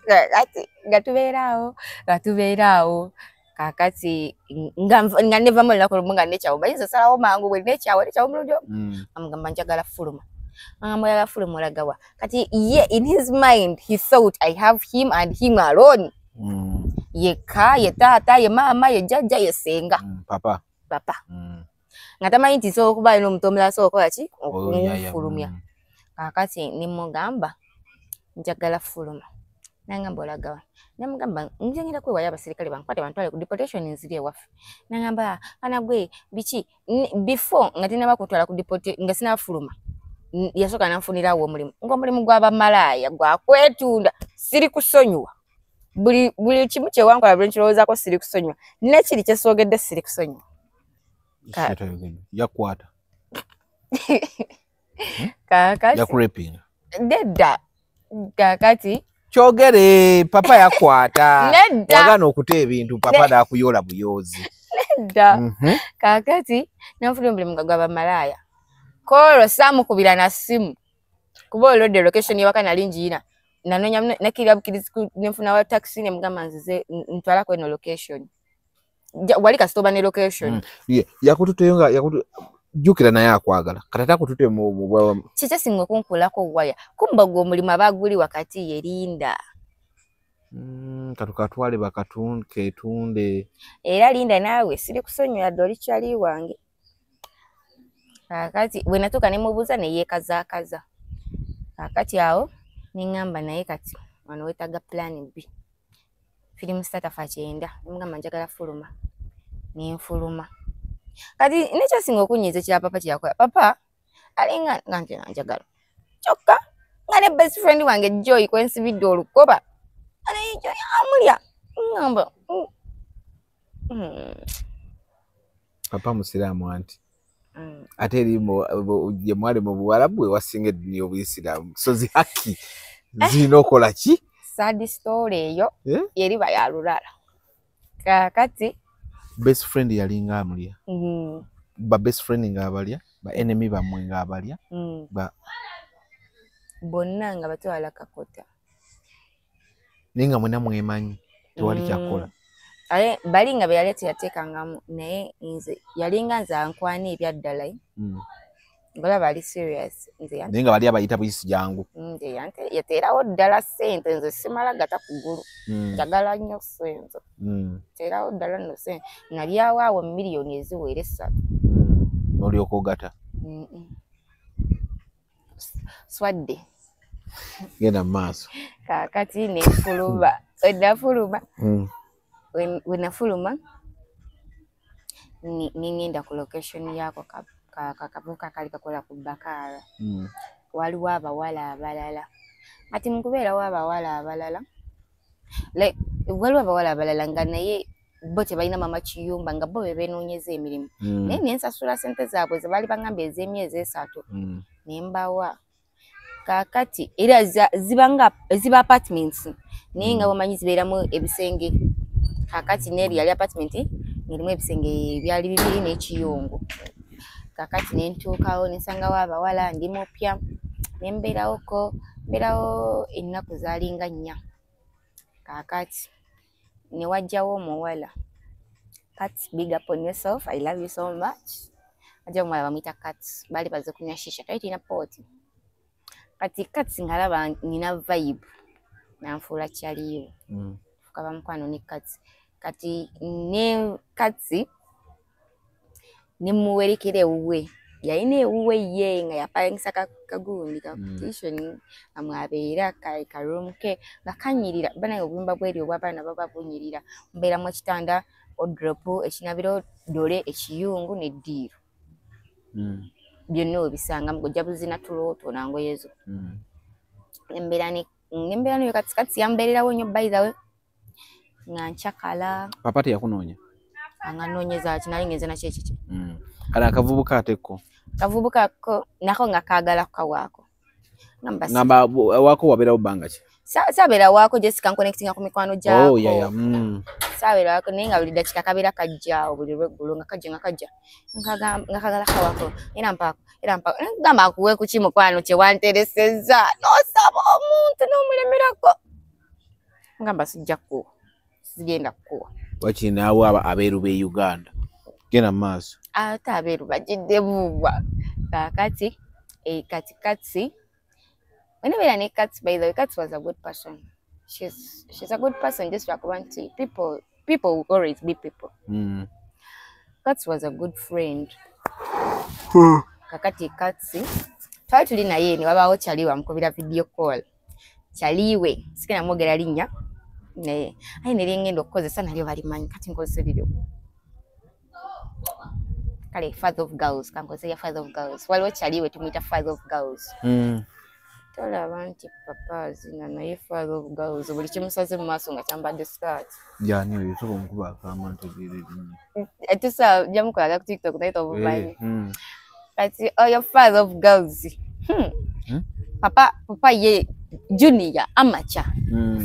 kakati nga tubeeraawo kakati nga nevamu olunaku lumu nga nekyawo bayinza salawo mangu bwe nekyawo mulungi amugamba njagala fuluma amuyala fuluma olagawa kati ye in his mind he thought I have him and him alone yeka ye tata ye mama ye jajja ye senga papa nga tamanyi nti so okuba ino omuntu omulala so okola ki okumufulumya kakati nimugamba njagala fuluma nangamba olagawa namugamba njengera kwewaya abaserikale bankwate bantwale ku deportation nziri ewaffe nangamba anagwe biki before nga tinaba kutwala ku deportation nga sinafuluma yasoka nanfunirawo omulimu ng'omulimu gw'abamalaya gwakwetunda siri kusonyiwa buli kimu kyewankola buli nkirowoozaako siri kusonyiwa nekiri kyesoogedde siri kusonyiwa yakwata kakati yakurepinga dedda kakati kyogere papa yakwata wagana okuta ebintu papa dakuyola buyozi nedda kakati nanfuna omulimu gw'abamalaya kolo samukubira na simu kuba olodde location yewaka nali njiina nanonya nakirira bukirizi nenfuna wa taxi nemugamba nzize ntwala kweno location wali kasitoba ne location yakututeyo nga jukira naye akwagala katata kutute mu kiki singa okunkulako waya kumba gwo omulimu abaguli wakati yerinda katukatwale ketunde era linda naawe siri kusonyiwa doli kyali wange kakati bwe natuuka ne mubuuza ne yeekazaakaza kakati awo ningamba naye kati wano wetaaga plan B firimu starter kyenda nimugamba njagala fuluma nenfuluma kati nekyasinga okunyiza ekya papa kyakola papa alinga nga nti njagala kyokka nga ne best friend wange Joy kwensibidde olukoba anaye Joy amulya ngamba papa musiraamu anti ate erimo ye mwali mu Buwarabu bwe wasinga eddiini y'Obuyisiraamu so zihaki zirina okola ki sad story eyo yeriba ya lulala kakati best friend yalinga amulya ba best friend nga abalya ba enemy bamwe nga abalya ba bonna nga batwala kakota ninga mwena mwemanyi tewali kyakola ale balinga be yalete yatekangamu naye nze yalinga nze ankwana ebyaddala ngola bali serious nze ninga bali abayita buyisi jangu nze yateerawo ddala ssente nze simala gata kugulu njagala nnyo ssente teerawo ddala nno ssente nalyawo awo miliyoni eziwera 3 olyoka ogata swadde genda mu maaso kakati nefuluma wenafuluma wenafuluma ningenda ku location yako kakavuka kali kakola ku Bakara waliwo abawala abalala ati mukubeerawo abawala abalala waliwo abawala abalala nga naye bo tebalina mama kiyumba nga bo bebenoonyeza emirimu naye nensasula sente zaabwe ze baali bangambye ez'emyezi 3 nembawa kakati era ziba apartments naye nga bomanyi zibeeramu ebisenge kakati neri yali apartment ngerimu ebisenge byali 2 n'ekiyungu kakati nentuukawo nensangawo abawala ndi mupya nembeerawo ennaku zaalinga 4 kakati newajjawo omuwala Kat, big up on yourself, I love you so much. Ajja omuwala bamuyita Kat, baali baze kunywa shisha twali tulina pooti kati Kat ngalaba nina vibe nanfuula kyaliyo fukaba mukwano ne Kat kati ne Kat nemuwerekera ewuwe yalina ewuwe ye nga yapangisa kagundi ka petition amwabeera ka room ke nga kanyirira bana obuyumba bweri obw'abaana baba bunyirira mbeera mu kitanda odropu ekinabiro dole ekiyungu n'eddiiro byonna obisanga mugojja buzina tulooto nangoyezo embeera niyo Kati yambeererawo nnyo by the way nga nchakala papa teyakunoonya nga nnoonyeza kinali ngenze na kyekiki kale akavubuka ateko kavubuka ko nako nga kaagala kukawaako ngamba waako wabeerawo bbanga ki sabeera waako Jessica connecting ku mikwano gyako sabeera waako naye nga buli dakika kabeera kajjaawo buli lweggulo nga kajja nga kagala kawaako era mpaako gamba akuwe ku kimukwano kye wanteresezza n'osaba omuntu n'omulemerako ngamba sijja kuwa sigenda kuwa wakinaawo abeeru b'e Uganda genda mu maaso ate abeeru bajjidde buubwa kaakati katikati whenever I Katz, by the way, Katz was a good person. She's a good person. Just like one thing, people will always be people. Katz was a good friend. Kakati Katz, try to na ye ni wabaho chaliwa mkubira video call. Chaliwe, sikena mogera linya. Ne, ai ngendo koze sana lyo bali manyi kati nkoze video. Kale father of girls, kankoze ya father of girls. Waliwo chaliwe tumita father of girls. Tola abantu papa zina naye father of girls buli kimusaze mu maaso nga kyambadde skirt yani oyo tuko mukuba akama ntegeere etisa jamukola ku TikTok naye tobumanyi kati oyo father of girls papa ye junior amacha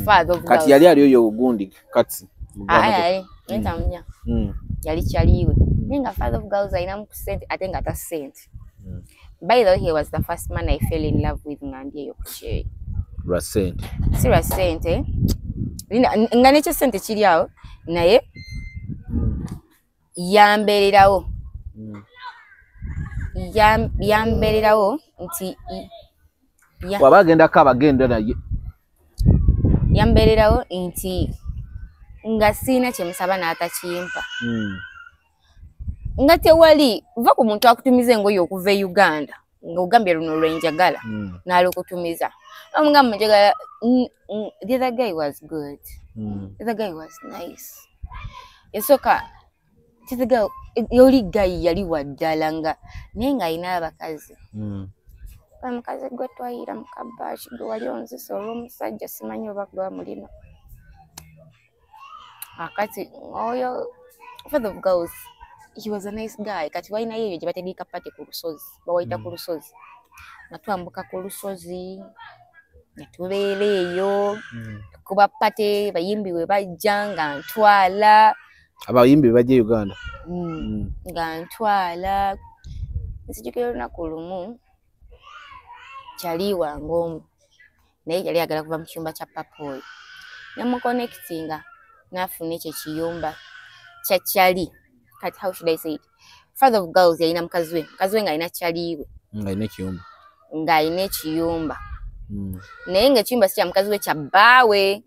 father of girls kati yali oyo ugundi kati ai ntamnya yali chaliwe ninga father of girls aina mu sente atenga ta sente. By the way, he was the first man I fell in love with Nandi Yokuche. Rasente. Si Rasente. Nga necho sente kiri awo naye yambererawo. Yambererawo nti wabagenda kabagenda naye. Yambererawo nti nga sina kyemusaba n'atakimpa. Nga tewali va ku muntu akutumize ngoyo okuva e Uganda nga ugambye luno lwenjagala n'alukutumiza omugamba njagala the other guy was good the other guy was nice esoka the guy yoli guy yali waddala nga naye nga ayina abakazi omukazi gwe twayira mu kabashi gwe wali onzisa olw'omusajja simanyi oba gwa mulina akati oyo father of girls. He was a nice guy. Kati waina yeyo jibategeka pate ku lusozi. Bawaita ku lusozi. Natwambuka ku lusozi. Natubeereyo. Kuba pate bayimbi we bajjanga ntwala. Abayimbi baje Uganda. Nga ntwala. Nsijukira lunaku lumu. Chaliwa ngomu. Naye yali agala kuva mu kyumba kya papoyo. Namuconnectinga. Nafuna ekyo kiyumba. Chali. How should I say it? Father of girls yaina mukazi we nga ina chaliwe nga ina kiyumba naye nga ekiyumba si kya mukazi we kya bbaawe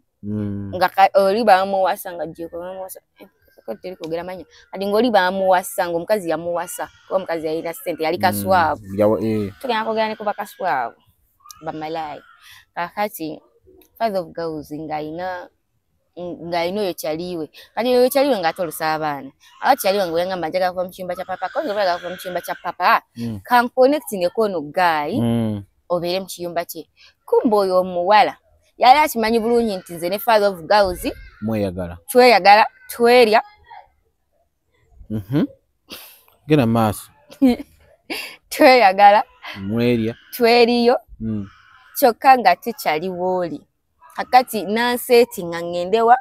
nga oli bamuwasa nga jjeko bamuwasa teri kwogera manya kati ng'oli bamuwasa ng'omukazi yamuwasa kuba omukazi yalina ssente yali kaswavu tugenda kwogera ne kuba kaswavu bamalayi kakati father of girls nga ino yo chaliwe kati yo chaliwe nga atolusa abaana aba chaliwe nga yangamba njaga kuva mu kyumba kya papa konzo baga kuva mu kyumba kya papa kan connecting kono guy obere mu kiyumba kye kumbe oyo omuwala yali akimanyi bulungi nti nze ne father of girls tweyagala twerya gena maaso tweyagala mwerya tweriyo kyokka nga tukyaliwo oli akati nanseti nga ngendewa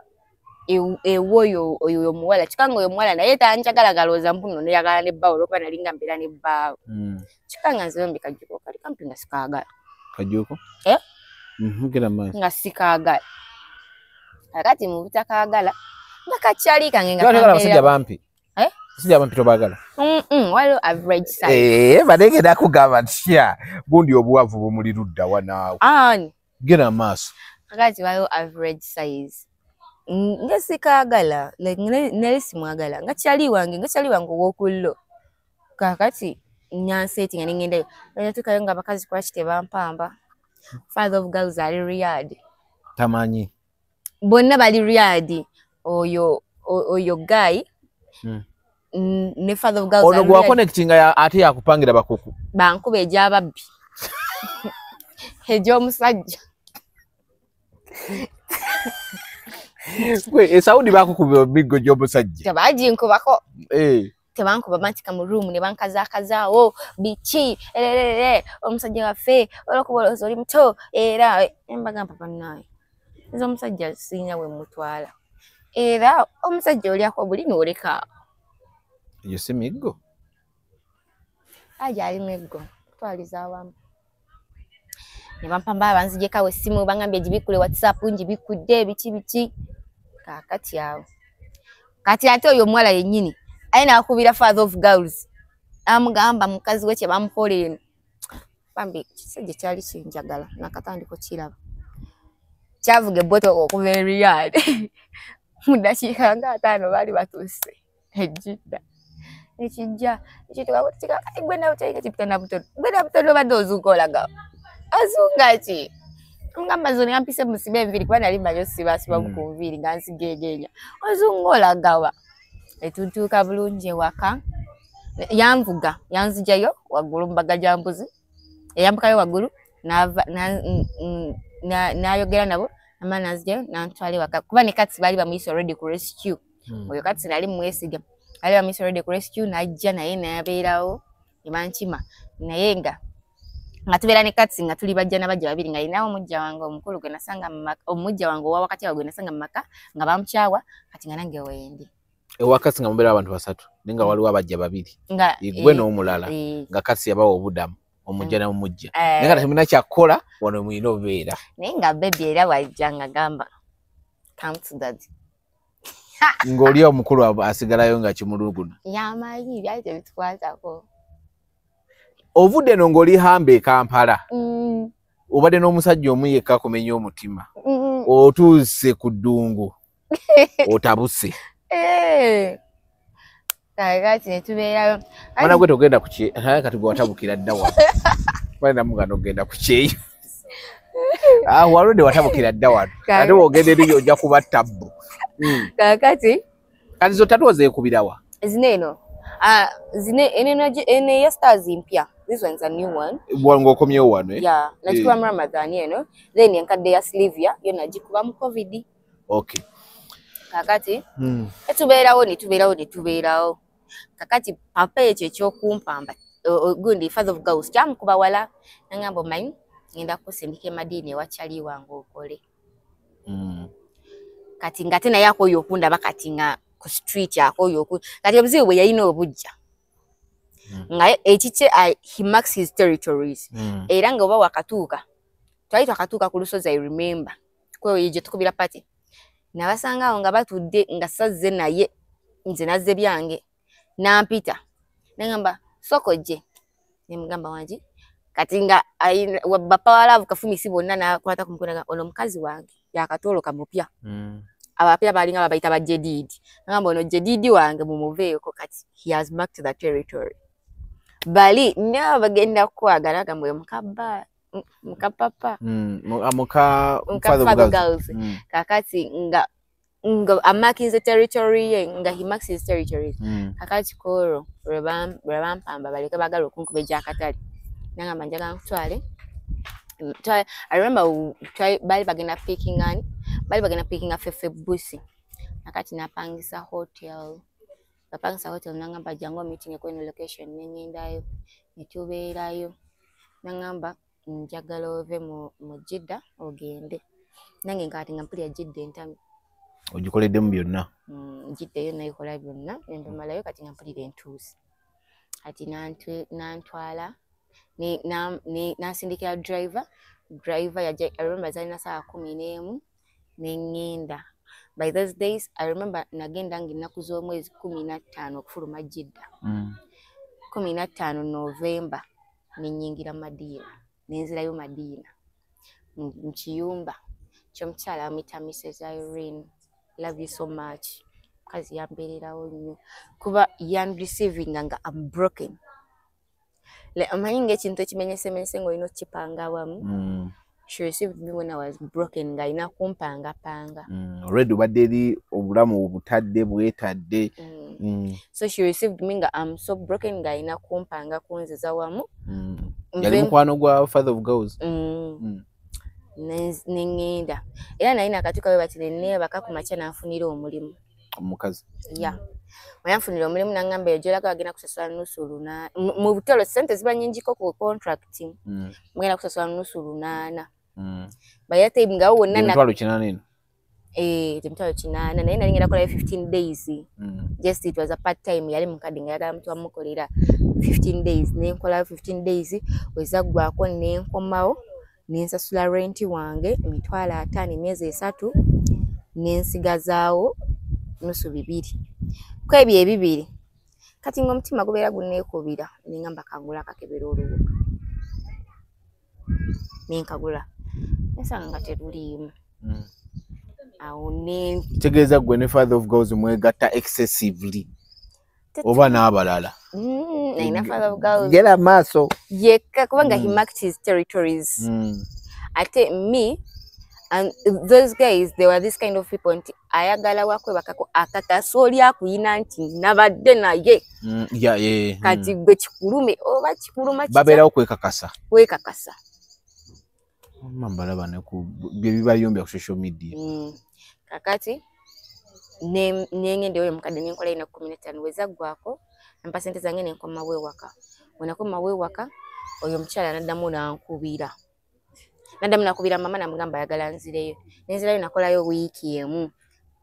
ewoyo oyo omuwala kikanga oyo omuwala naye tanjagala galoza mpuno neyagala ne bbawo olwokuba nali nga mbeera ne bbaawo kikanga nzembi kajjuko kali kampi nga sikaagala kajjuko gena maaso nga sikaagala akati mu butakaagala nga kakyali kange nga twagala basajja bampi sijja bampi tobaagala waliwo average size badegenda kugamba ntya gundi obuwavu bumuli ludda wanaawe ani gena maaso akati waliwo average size nga sikaagala nali simwagala nga kyali wange ow'okullo kakati nyanseti nga nengendayo natukayo nga abakazi kwaki tebampamba father of girls ali Riyadh tamanyi bonna bali Riyadh oyo guy ne father of girls ono gwa connectinga ate yakupangira bakuku bankuba egy'ababbi egy'omusajja Gwe Saudi bakukuba biggo gy'omusajja. Tebaginkubako. Tebankuba mantika mu room ne bankazakazaawo bichi omusajja waffe olwokuba oli muto era embagamba bannaye nze omusajja sinya we mutwala era omusajja olyako buli n'oleka yo si miggo aja ali miggo twaliza awamu ne bampamba banzijeka we simu bangambye gibikule WhatsApp njibikudde bichi kakati awo kati ate oyo mwala yennyini aina akubira father of girls amugamba mukazi we kye bamukolera bambi kisajja kyali kinjagala nakatandiko kiraba kyavuga bottle okuva Riyadh mudakika nga 5 bali batuuse ejjidda ekijja ekitukakutika gwe nawe kyali kitana butono gwe na butono badde ozungolaga azunga ki ngamba zoni ampise musibe enviri kwa nali mbayo siba bukunviri nganzigegenya ozungolagawa etutuuka bulungi waka yanvuga yanzijayo waggulu mbaga jambuzi eyambukayo waggulu n'ayogera nabo amana nanzijayo nantwale waka kuba ne kati bali bamuyise already ku rescue oyo kati nali mwesiga ali bamuyise already ku rescue najja naye nabeerawo ebankima naye nga tubeera ne kati nga tuli bajja n'abajja babiri nga inawo omujja wange omukulu gwe nasanga omujja wange owa wakati awo gwe nasanga mu maka nga bamukyawa kati nga nange wendi ewakasi nga mubeera abantu 3 ninga waliwo abajja babiri gwe n'omulala nga kasi yabawa obudamu omujja n'omujja naye nga temulina kyakkola wano mulina obeera naye nga bebi era wajja nga gamba come to daddy ng'oli omukulu asigalayo nga kimuluguna yamanyi byali tebitukwatako ovudde no ng'oli hamba e Kampala obadde n'omusajja omu yekka akumenya omutima otuuse ku ddungu otabuse kakati netubeerayo mwana gwe togenda ku kye kati gwe watabukira dda wano mwana mugano ogenda ku kyeyo walode watabukira dda wano ate wogenda eriyo ojja kuba tabbu kakati kati zo tatuwa zeekubirawa zineeno ene ya stars mpya. This one's a new one. Ng'okomyewo wano yeah nakikuba mu Ramadhan eno then enkadde ya Slivia yo nagikuba mu COVID. Okay kakati etubeerawo kakati papa ekyo ekyokumpamba gundi father of girls kyamukuba wala nangamba omanyi ngenda kusindika emadini ewachali wange okole kati nga tena yako yokundaba kati nga ku street yako kati obuzibu bwe yalina obujja nga ekiche he marks his territories era nga oba wakatuuka twali twakatuuka ku lusozi I remember kweyo yeje tukubira party nabasanga awo nga batudde nga sazze naye nze nazze byange nampita nangamba sokoje nemugamba wangi kati nga bapa walavu kafumisi bonna nakwata kumukonaga ono mukazi wange yakatolo kamupya abapya balinga babayita ba Jedidi nangamba ono Jedidi wange mumuveeko kati he has marked the territory bali nabo bagenda kwagala gamwe mukapapa father girls kakati nga amakinze territory nga he marks his territories kakati koro rebampamba baleka bagalo kunkuba jakatali nanga manjaga ntwale I remember bali bagenda picking Fefe Busi nakati napangisa hotel nangamba jango meeting ekwe location nengendayo netubeerayo nangamba njagala ove mu Jidda ogende nange nkati nga mpulira Jidda entami ogikoleddemu byonna Jidda yo nayikola byonna endumalayo kati nga mpulira entuusi kati nantwala nasindikira driver yaja I remember zalina saa 11 nengenda by those days I remember nagenda nginaku z'omwezi 15 okufuluma Jidda 15 November nenyingira Madina nenzirayo Madina mkiyumba ky'omukyala amita Mrs. Irene love you so much kazi yambeererawo nnyo kuba yan receiving nga I'm broken le amayinga ekintu ekimenyesemense ng'olina okukipanga wamu she received me when I was broken nga ina kumpanga panga already obadde eri obulamu obutadde bwetadde so she received me nga I'm so broken nga ina kumpanga kunziza wamu yali mukwano gwa father of girls nengenda era naina akatuka we batire ne bakakumacha nafunira omulimu omukazi ya wayanfunira omulimu nangamba ejera kagenda kusasula nusu luna mu butolo sente ziba nyingi ko ku contracting mwena kusasula nusu lunana bayate ngawo wonna na mtwalo kinanene mtwalo kinana naina ngenda kola 15 days just it was a part time yali mukadinga yagala mtu amukolera 15 days nenkola 15 days wezagwako nenkomawo nensasula rent wange emitwalo 5 emyezi 3 nensigazaawo nusu 2 kwebyo ebibiri kati ng'omutima gubeera gunneekubira nengamba kangula kakebera olubuto nenkagula nsanga nga teruliimu awo tegeeza gwe ne Father of Girls mwegatta excessively oba n'abalala naina Father of Girls gera maaso yekka kubanga he marked his territories ate me and those guys they were this kind of people nti ayagala wakwe bakako akakasooli akuyina nti nabadde naye kati gwe kikulume oba kikuluma babeerawo kwekakasa mambalaba ne ku bye bibayombya ku social media kakati nengende oyo mukadde nenkola ina 15 wezaggwako ampa sente zange nenkoma wewaka wenakoma wewaka oyo mukyala naddamu nankubira mama namugamba ayagala nzireyo nenzirayo nakolayo wiiki emu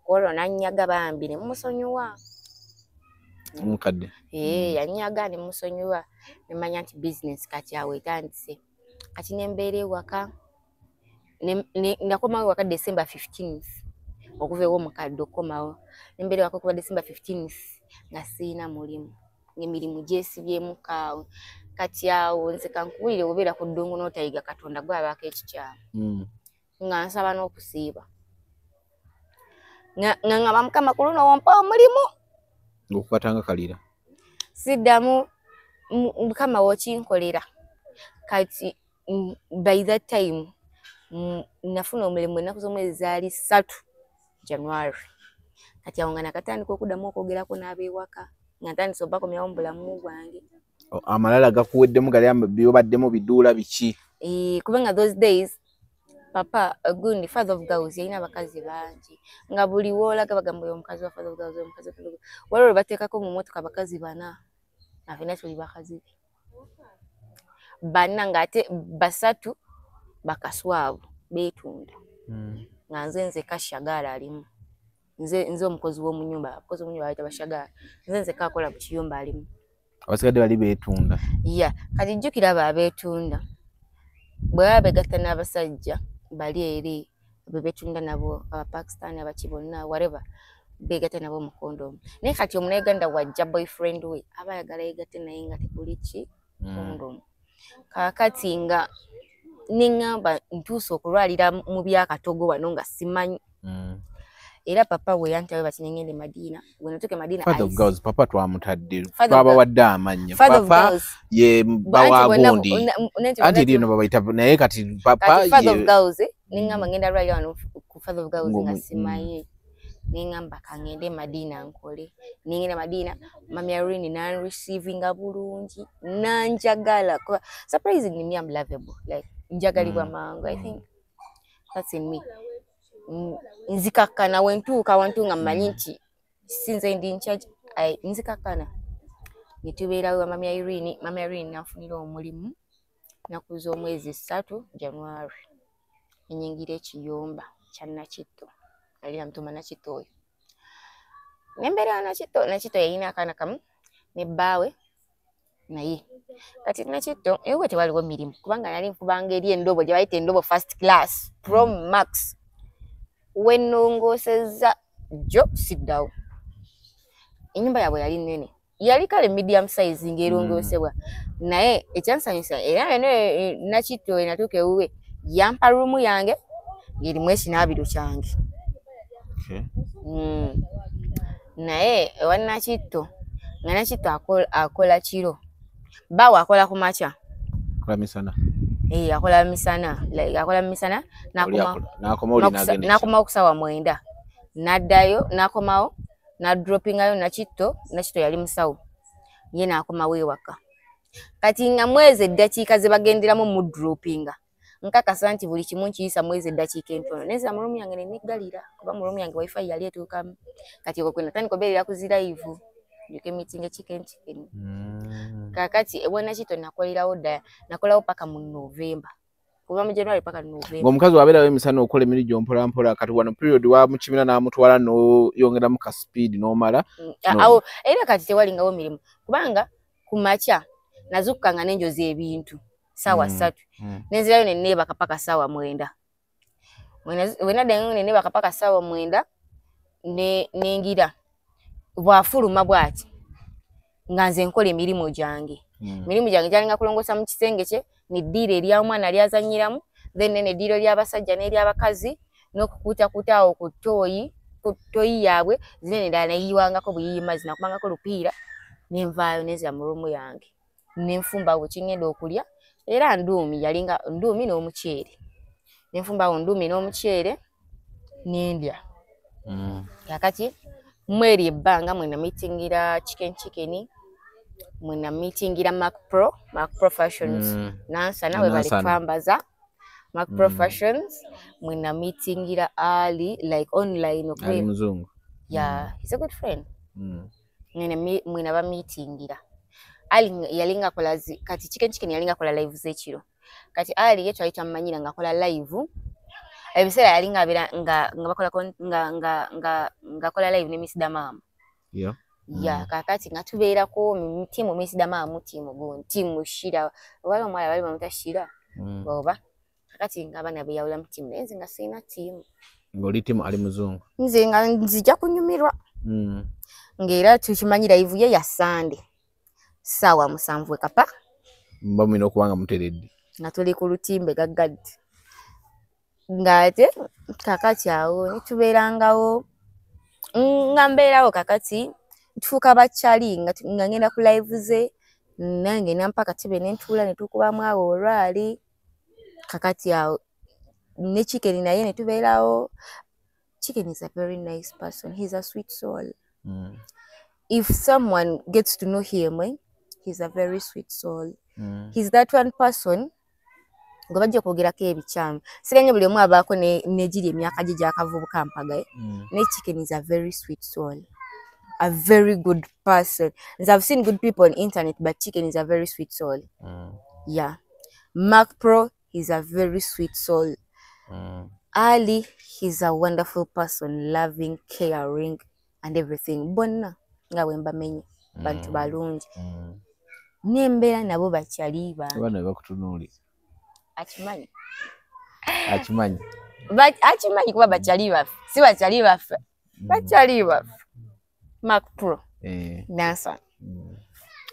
olwo nanyaga bambi ne musonyiwa omukadde yanyaga ne musonyiwa nemanya nti business kati awo etandise kati nembeera ewaka nakomawo waka December 15th okuva ew'omukadde okomawo nembeera ewaka okuva December 15th nga siina mulimu emirimu gyesibyemu kaawe kati awo nze kankubulire obeera ku ddungu n'otayiga Katonda gwe abaako ekikyamu nga nsaba n'okusiiba nga bamukama ku luno wompa omulimu okukwatanga kalira siddamu mukama wokinkolera kati by that time nafuna omulimu ennaku z'omwezi zaali 3 January kati awo nga nakatandika okuddamu okwogerako n'abewaka nga ntandise obakomyawo mu bulamu bwange amalala gakuweddemu gali byobaddemu biduula biki kubanga those days papa gundi Father of Girls yalina abakazi bangi nga buli woolaga bagamba oyo omukazi wa Father of Girls omukazi waliwo bateekako mu mmotoka abakazi 4 nafena tuli bakazi bana ng'ate 3 bakaswavu beetunda nga nze kashagala alimu nze omukozi w'omunyumba abakozi w'omunyumba bayita bashagala nze kakola ku kiyumba alimu abasigadde bali beetunda kati jjukira abeetunda bwe baba begatta n'abasajja bali eri bebeetunda nabo Abapakistan abaki bonna whatever begatta nabo mu kondomu naye kati omunauganda wajja boyfriend we aba ayagala yegatte naye nga tekuli ki kondomu kakati nga nengamba ntuuse okulwalira mu byakatogo wano nga simanyi era papa we yantawe bati nengende Madina gwe natuke Madina Father of Girls papa twamutadde baba wadda amanya papa ye bawagundi anti lino babayita naye kati papa ye Father of Girls nengamba ngenda lwalira wano ku Father of Girls nga simanyi nengamba kangende Madina nkole nengenda Madina mami Irene nan receiving bulungi nanjagala surprisingly me I'm lovable like njagalibwa mangu I think that's in me nzikakana wentuuka wantu nga mmanyi nti sinze ndi in charge nzikakana nitubeerawo mami Irene nafunira omulimu nakuza omwezi 3 January enyingira ekiyumba kya Nakitto ali namutuma Nakitto oyo nembeera Nakitto yalina akaana kamu ne bbaawe naye kati Nakitto ewe tewaliwo mirimu kubanga nali nkubanga eri endobo gye bayita endobo first class Pro Max wenongoseza jo sit down enyumba yabwe yali nene yali kale medium size ngerongosebwa naye ekyansanyusa era Nakitto enatuuka ewuwe yampa room yange ngerimu ekinaabiro kyange naye ewa Nakitto nga Nakitto akola kiro bawa akola ku makya misana akola misana akola misana nakoma okusawa 9 naddayo nakomawo na droppingayo Nakitto yali musawo ye nakoma wewaka kati nga mwezi eddakiika ze bagenderamu mu droppinga nkakasa nti buli kimu nkiyisa mwezi eddakiika entono neza mu room yange ne neggalira kuba mu room yange wifi yali etuukamu kati okwo kwena tandika ku zi live yuke meeting chicken kakati ebona kito nakolerawo dda nakolawo paka mu November kuva mu January paka November ngomukazi wabera wemisana okola emirijo mpola mpola kati wano period wa mu kibina namutwala no yongera mu ka speed nomala awo era kati tewalingawo mirimu kubanga kumacha nazukanga nenjozi ebintu sawa 3 nenzirayo neneba kapaka sawa 9 wena dangu neneba kapaka sawa 9 nengira bwafuluma bwati nganze nkola emirimu gyange mirimu gyange jalinga kulongosa mu kisenge kye ni dile erya omwana lyazanyiramu then ne dilo ly'abasajja n'ery'abakazi n'okukuta kutaawo ku toyi yaabwe zine ndala yiwangako buyiyimazi nakubangako lupiira nenvaayo neza mu room yange nenfumbawo kingenda okulya era ndumi yalinga ndumi n'omuceere nenfumbawo ndumi n'omuceere nendya yakati mweri ebbanga mwena meetingira chicken mwena meetingira Mac Pro Fashions nansa nawe bali kwambaza Mac Pro Fashions mwena meetingira Ali like online Ali muzungu yeah he's a good friend mwena ba meetingira Ali yalinga kola kati chicken yalinga kola live zechiro kati Ali yetu ayita mmanyira nga kola live ebisera yalinga abira nga bakola nga kola live ne Miss Damam ya kakati nga tubeerako timu Miss Damam timu Shira wale omwala bali bamutashira boba kakati nga bana beyawula mu timu nenze nga sina timu ngoli timu Ali muzungu nze nga nzija kunyumirwa ngera tukimanyira live ye ya Sunday sawa 7 kapa mbamino okuwanga mutereddi nga tuli ku lutimbe gaggadde ngate kakati awo nituberangawo ngambeerawo kakati tufuka bachali nga ngenda ku live ze nange nampaka tibe nentula netukubamu awo olwali kakati awo ne chicken naye netubeerawo. Chicken is a very nice person. He's a sweet soul. If someone gets to know him, he's a very sweet soul. He's that one person ngobaje kogerako ebichamu sirenye buli omu abaako nejiri emyaka gye akavubuka mpagaye ne Chicken is a very sweet soul, a very good person. I've seen good people on internet, but Chicken is a very sweet soul. Yeah. Mac Pro, he's a very sweet soul. Ali, he's a wonderful person, loving, caring and everything. Bonna nga wemba menye bantu balungi. Nembera nabo bakyaliba bana bakutunuli akimanyi but akimanyi kuba bakyaliba si bakyaliba bakyaliba Mac Pro nasa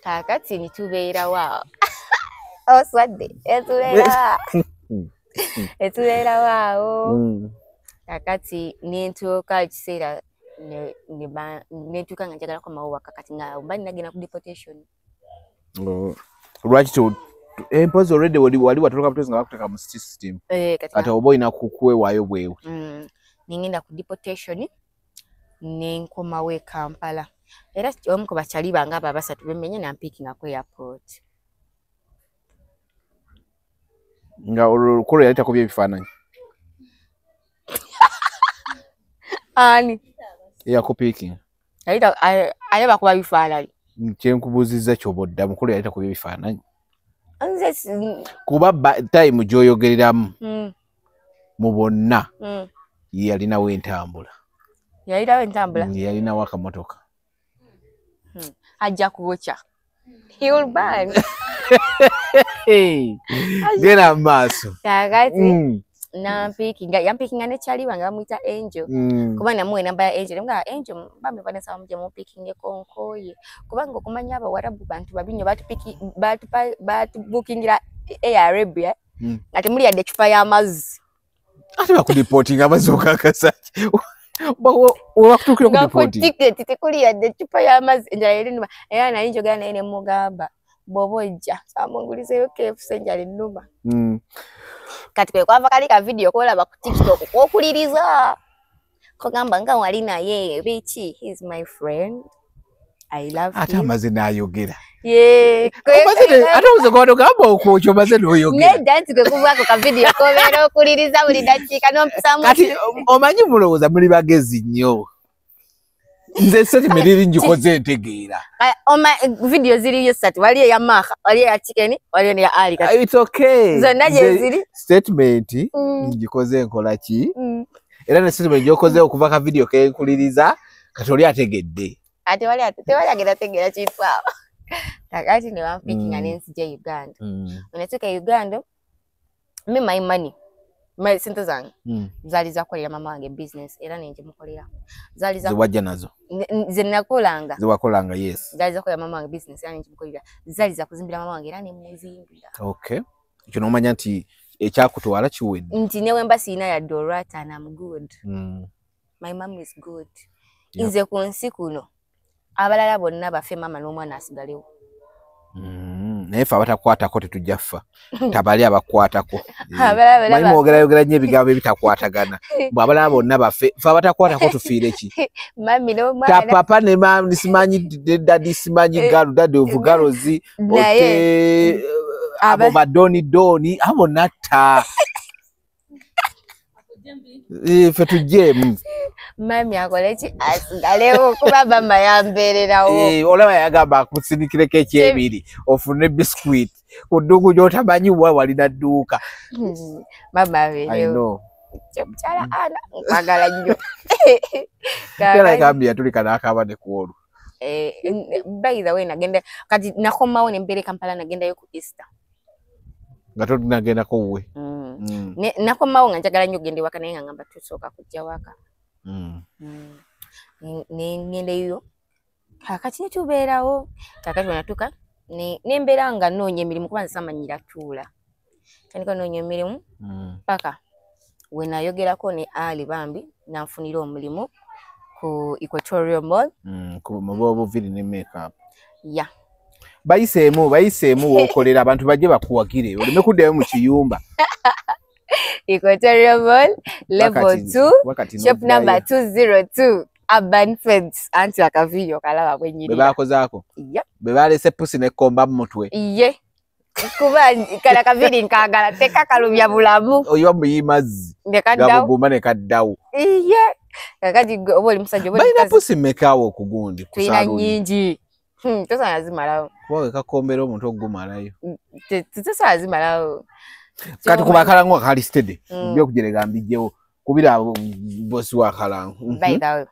kakati nitubeera wa oswadde etubeera wao kakati nentuuka kiseera nentuuka nga njagala komawo kakati nga mba nagenda ku deportation. Lwaki empozi already wali watoloka butozi nga bakuteka mu system kati obo ina kukwewayo bwewe ningenda ku deportation nenkomawo e Kampala era omu ku bakyali bange abo abasatu bemenye nampikinga ku airport nga olukolo yaleta ku byebifaananyi ani yakupikinga yaleta ayaba kuba bifaananyi kyenkubuuzizza kyobodda mukulu yaleta ku byebifaananyi kuba time gyoyogereramu mu bonna yalinawo entambula yalinawo akamotoka ajja kuwocha he'll burn gena maaso kakati nampikinga yampikinga ne chali banga bamuyita Angel kuba namwe namba ya Angel nga Angel bamwe banesa muje mu picking konkoye kubanga okumanya abawarabu bantu babinyo batu bookingira Arabia ati muri yade chupa ya mazi ati bakureporting abazoka kasaki bawo wakutukira ku reporting ticket tikuli yade chupa ya mazi njala numa era na Angel gana ene mugamba bobojja samungulizeyo KFC njala numa kati kwe kwava kali ka video kola ba ku TikTok okuliriza kogamba nga wali naye bichi, he's my friend, I love him. Ate amazina ayogera. Yeah. Ate omuzekwano gamba okwokyo mazina oyogera. Nedda nti kwe kuvaako ka video kobeera okuliriza buli dakiika n'ompisamu. Kati omanyi mulowooza muli bagezi nnyo. Nze statement eri ngikoze ntegeera. Video ziriyo ssatu. Waliyo eya Maka, waliyo eya Chicken, waliyo n'eya Ali. It's okay. Zonna gye ziri. Statement ngikoze nkola ki? Era ne statement gyokoze okuva ka video kenkuliriza kati oli ategedde. Ate wali agenda tegeera kitwawo. Kakati ne wampikinga n'ensija Uganda. Onatuuka Uganda, me my money. My sente zange zaali zakolera mama wange business era nenje mukolera. Zaali za wajja nazo. Ze nakolanga. Ze wakolanga yes. Zaali zakolera mama wange business era nenje mukolera. Zaali za kuzimbira mama wange era ne muzimbira. Okay. Ekyo nomanya nti ekyakutwala kiwedde. Nti newe mbasiina ya Dorata and I'm good. My mom is good. Yep. Nze ku nsi kuno abalala bonna bafe mama n'omwana asigalewo. Naye fe abatakwatako tetujjaffa. Tabali abakwatako. Manyi mwogera nnyo ebigambo ebitakwatagana. Bw'abalala bonna bafe fe abatakwatako tufiire ki? Mami n'omwana. Tapapa ne mami simanyi dadi simanyi galu dadi ovugalozi. Ote abo badoni abo natta. Fe tujjemu. Mami akole ki asigalewo kuba mama yambeererawo. Olaba yagamba akusindikireko ekyebiri ofune biscuit kuddugu gy'otamanyi wa walina dduuka. Mama abeerewo. Mukyala Ana nkwagala nnyo. Era Gambia tulika n'akaaba ne kwolwo. By the way nagenda kati nakomawo ne mbeera Kampala nagendayo ku Easter. Nga tonagendako wuwe. Nakomawo nga njagala nnyo ogenda ewaka naye nga ngamba tusooka kujja waka. Nengendeyo kakati netubeerawo kakati wanatuuka nembeera nga noonya emirimu kuba nze samanyira tuula tandika noonya emirimu paka we nayogerako ne Ali Bambi nanfunira omulimu ku Equatorial Mall ku mabobuviri ne makeup ya bayiseemu wokolera abantu bajje bakuwagire oleme kuddayo mu kiyumba. Equatorial Mall, level 2, shop number 202, Urban Fence. Anti akaviyo kalaba bwenyirira. Bebakozaako? Yep. Bebalese pusi ne komba mutwe. Ye. Kuba kala kaviri nkagala teka kalubya bulamu. Oyo muyimazzi. Nekaddawo. Gabuguma ne kaddawo. Ye. Kakati oboli musajja oboli. Bayina pusi mekawo okugundi kusaluni. Tuyina nyingi. Tosa nazimalawo. Wawe kakombera omuntu okugumalayo. Tosa nazimalawo. Kati kubakalango akali steady byo kujerega mbijjewo kubira bosi wa kalango. By the way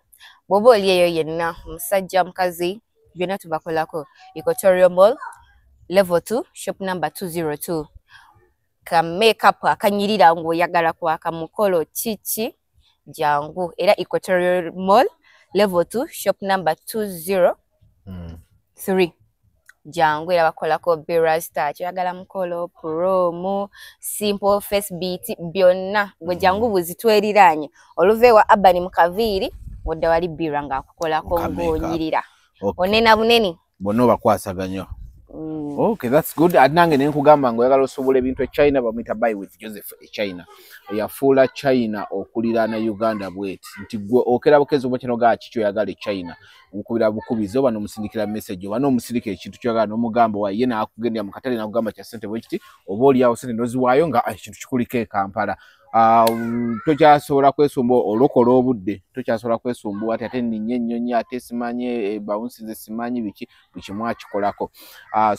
bobo oliyeyo yenna musajja mukazi byonna tubakolako Equatorial Mall level 2 shop number 202 ka makeup akanyirira ngo yagala kwa kamukolo chichi jangu era Equatorial Mall level 2 shop number 203 jangu era bakolako berasta kyagala mukolo promo simple face beat byonna gwe jangu buzitweriranye oluvewa Abani Mukaviri wodda wali biranga akukolako ngonyirira onena buneni bono bakwasaganya. Okay, that's good. Adnange nenkugamba ngo yagala osobole ebintu e China bamita buy with Joseph e China. Yafuula China okulira na Uganda bweti. Nti gwe okera bukezo bwekino ga kicho yagala e China. Ukubira bukubizo bano musindikira message bano musindike ekintu kyagala n'omugambo wa yena akugendya mu katale na kugamba kya sente bwekiti oboli yawo sente nozi wayo nga ekintu kikulike Kampala. Tokyasobola kwesumba olokola obudde tokyasobola kwesumba ate ninnyonyi ate simanye bounce ze simanyi biki mwakikolako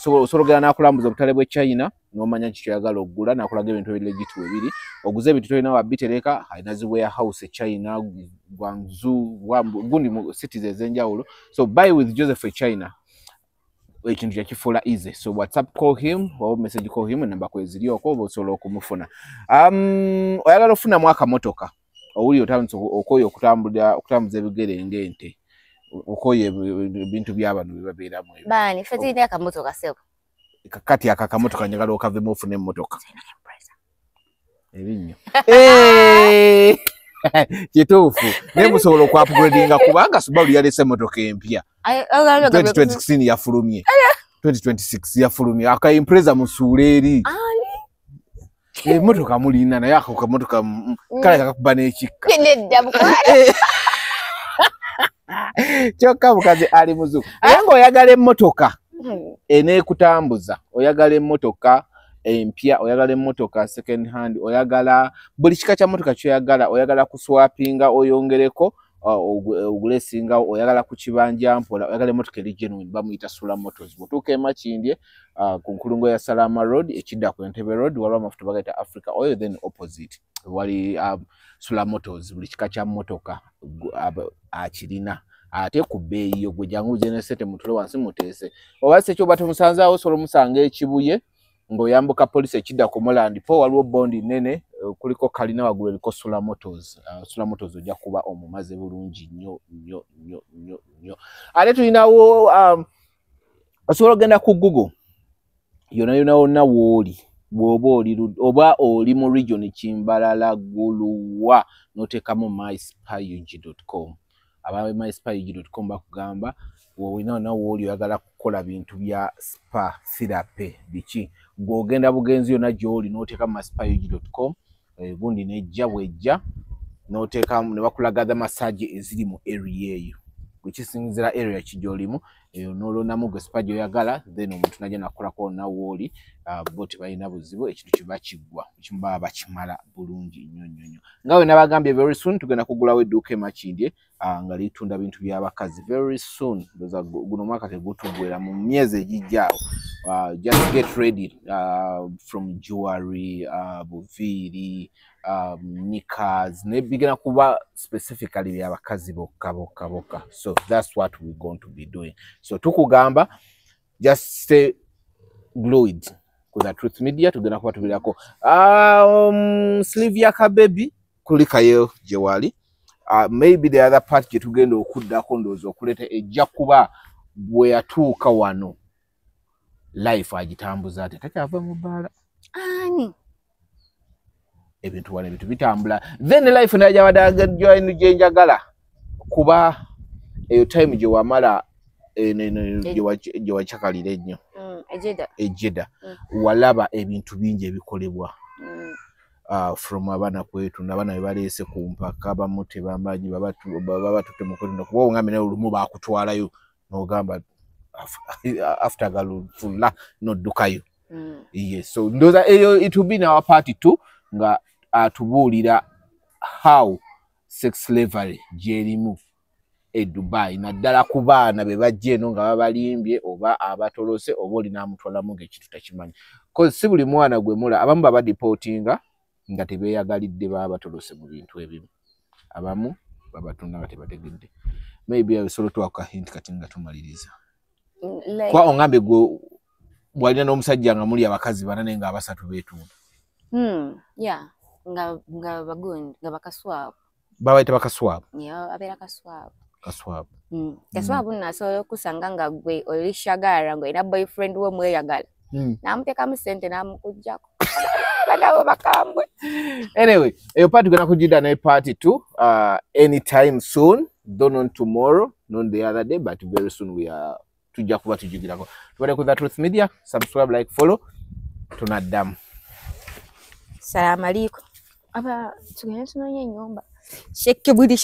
osologera nakulambuza obutale bwe China nomanya kiki yagala okugula nakulaga ebintu legit bibiri oguze ebintu tolina wabitereka alina zi warehouse e China Guangzhou gundi mu cities ezenjawulo so buy with Joseph e China ekintu kyakifula easy so WhatsApp call him or message call him namba kweziri okoba osobola okumufuna oyagala ofuna mwaka motoka owuli otanso okoyo okutambuza ebigere ngente okoye bintu by'abantu bibabeeramu bani fetine akamotoka sebo kakati akakamotoka njagala okavemo ofune emmotoka ebinyo kituufu naye musobola okwapuguredinga kubanga Subaru yalese emmotoka empya 2016 yafulumye 2026 yafulumye akaimpreza musuule eri emmotoka mulina naye ako kamotoka kale kakakuba n'ekikka Kyokka mukazi ali muzuku naye ng'oyagala emmotoka eneekutambuza, oyagala emmotoka empya, oyagala emmotoka second hand, oyagala buli kika kya mmotoka kyoyagala, oyagala kuswapinga oyongereko ogule esingawo, oyagala ku kibanja mpola, oyagala emmotoka eri genuine bamuyita Sula Motors. Bw'otuuka e Makindye ku nkulungo ya Salama Road ekidda ku Entebbe Road waliwo amafuta bagayita Africa Oil, then opposite wali Sula Motors. Buli kika kya mmotoka akirina ate ku bbeeyi yo. Gwe jangu uje ne sente mutule wansi muteese. Oba se kyoba tumusanzaawo osobola omusanga ekibuye ng'oyambuka poliisi ekidda ku Moland po waliwo bondi nene kuliko kalina waggulu eriko Sula Motors. Sula Motors ojja kuba omumaze bulungi nnyo. Ate tulinawo osobola ogenda ku Google yona wonna w'oli bw'oba oli mu region Kimbalala Guluwa n'oteekamu myspyug.com. aba myspyug.com bakugamba wonna w'oli oyagala kukola bintu bya spa therapy biki, gw'ogenda bugenzi yonna gy'oli n'oteekamu myspyug.com. Gundi nejja bwejja n'oteekamu ne bakulaga massage eziri mu area eyo, gwekisinzira area kijolimu eyo n'olonamu gwe spa gy'oyagala, then omuntu najja nakolako wonna w'oli. Bo tebalina buzibu, ekintu kiba kiggwa, ekimu baba bakimala bulungi nnyo. Nga we nabagambye very soon tugenda kugulawo edduuka e Makindye nga litunda bintu by'abakazi very soon. Ndoza guno mwaka tegutugwera mu myezi egijjaawo. Just get ready from jewelry, buviiri, knickers, nebigenda kuba specifically by'abakazi bokka. So that's what we're going to be doing. So tukugamba just stay glued ku The Truth Media. Tugenda kuba tubirako sleeve ya Kabebi kulikayo gye wali. Maybe the other part gye tugenda okuddako ndowooza okuleeta ejja kuba bwe yatuuka wano life agitambuza ate takyava mu bbaala ani ebintu wano ebintu bitambula, then life naye gyabadde gye njagala kuba eyo time gye wamala gye wacakalira ennyo ejjeda walaba ebintu bingi ebikolebwa from abaana kwetu n'abaana be baleese ku mpaka abamu tebamanyi babatutte mu kwetunda kuba ongambe naye olumu baakutwalayo n'ogamba after galufula n'oddukayo. Yes, so ndowooza eyo it will be in our party too nga atubuulira how sex slavery gyerimu e Dubai naddala ku baana be bajja eno nga babalimbye oba abatolose oba olina amutwalamu ng'ekintu takimanyi. Cause si buli mwana gwe mula abamu baba deportinga nga tebeeyagalidde baba batolose mu bintu ebimu, abamu babatunda nga tebategedde. Maybe abisobola tuwaka hint kati nga tumaliriza. Kwa ongambe gwe bwalina n'omusajja nga muli abakazi banane nga abasatu beetunda. Yeah, nga bagundi nga bakaswabu. Babayita bakaswabu. Yeah, abeera kaswabu. Kaswabu. Kaswabu nasobola okusanga nga gwe olishagala ng'olina boyfriend wo mweyagala. N'amuteekamu ssente n'amukuggyako. Badabo bakambwe. Anyway, eyo part tugenda kugidda naye part 2 anytime soon. Don't know tomorrow, not the other day, but very soon we are tujja kuba tujigirako. Tubade ku The Truth Media, subscribe, like, follow. Tunaddamu. Salamu alaikum. Aba tugenda tunonye ennyumba. Sheke budi.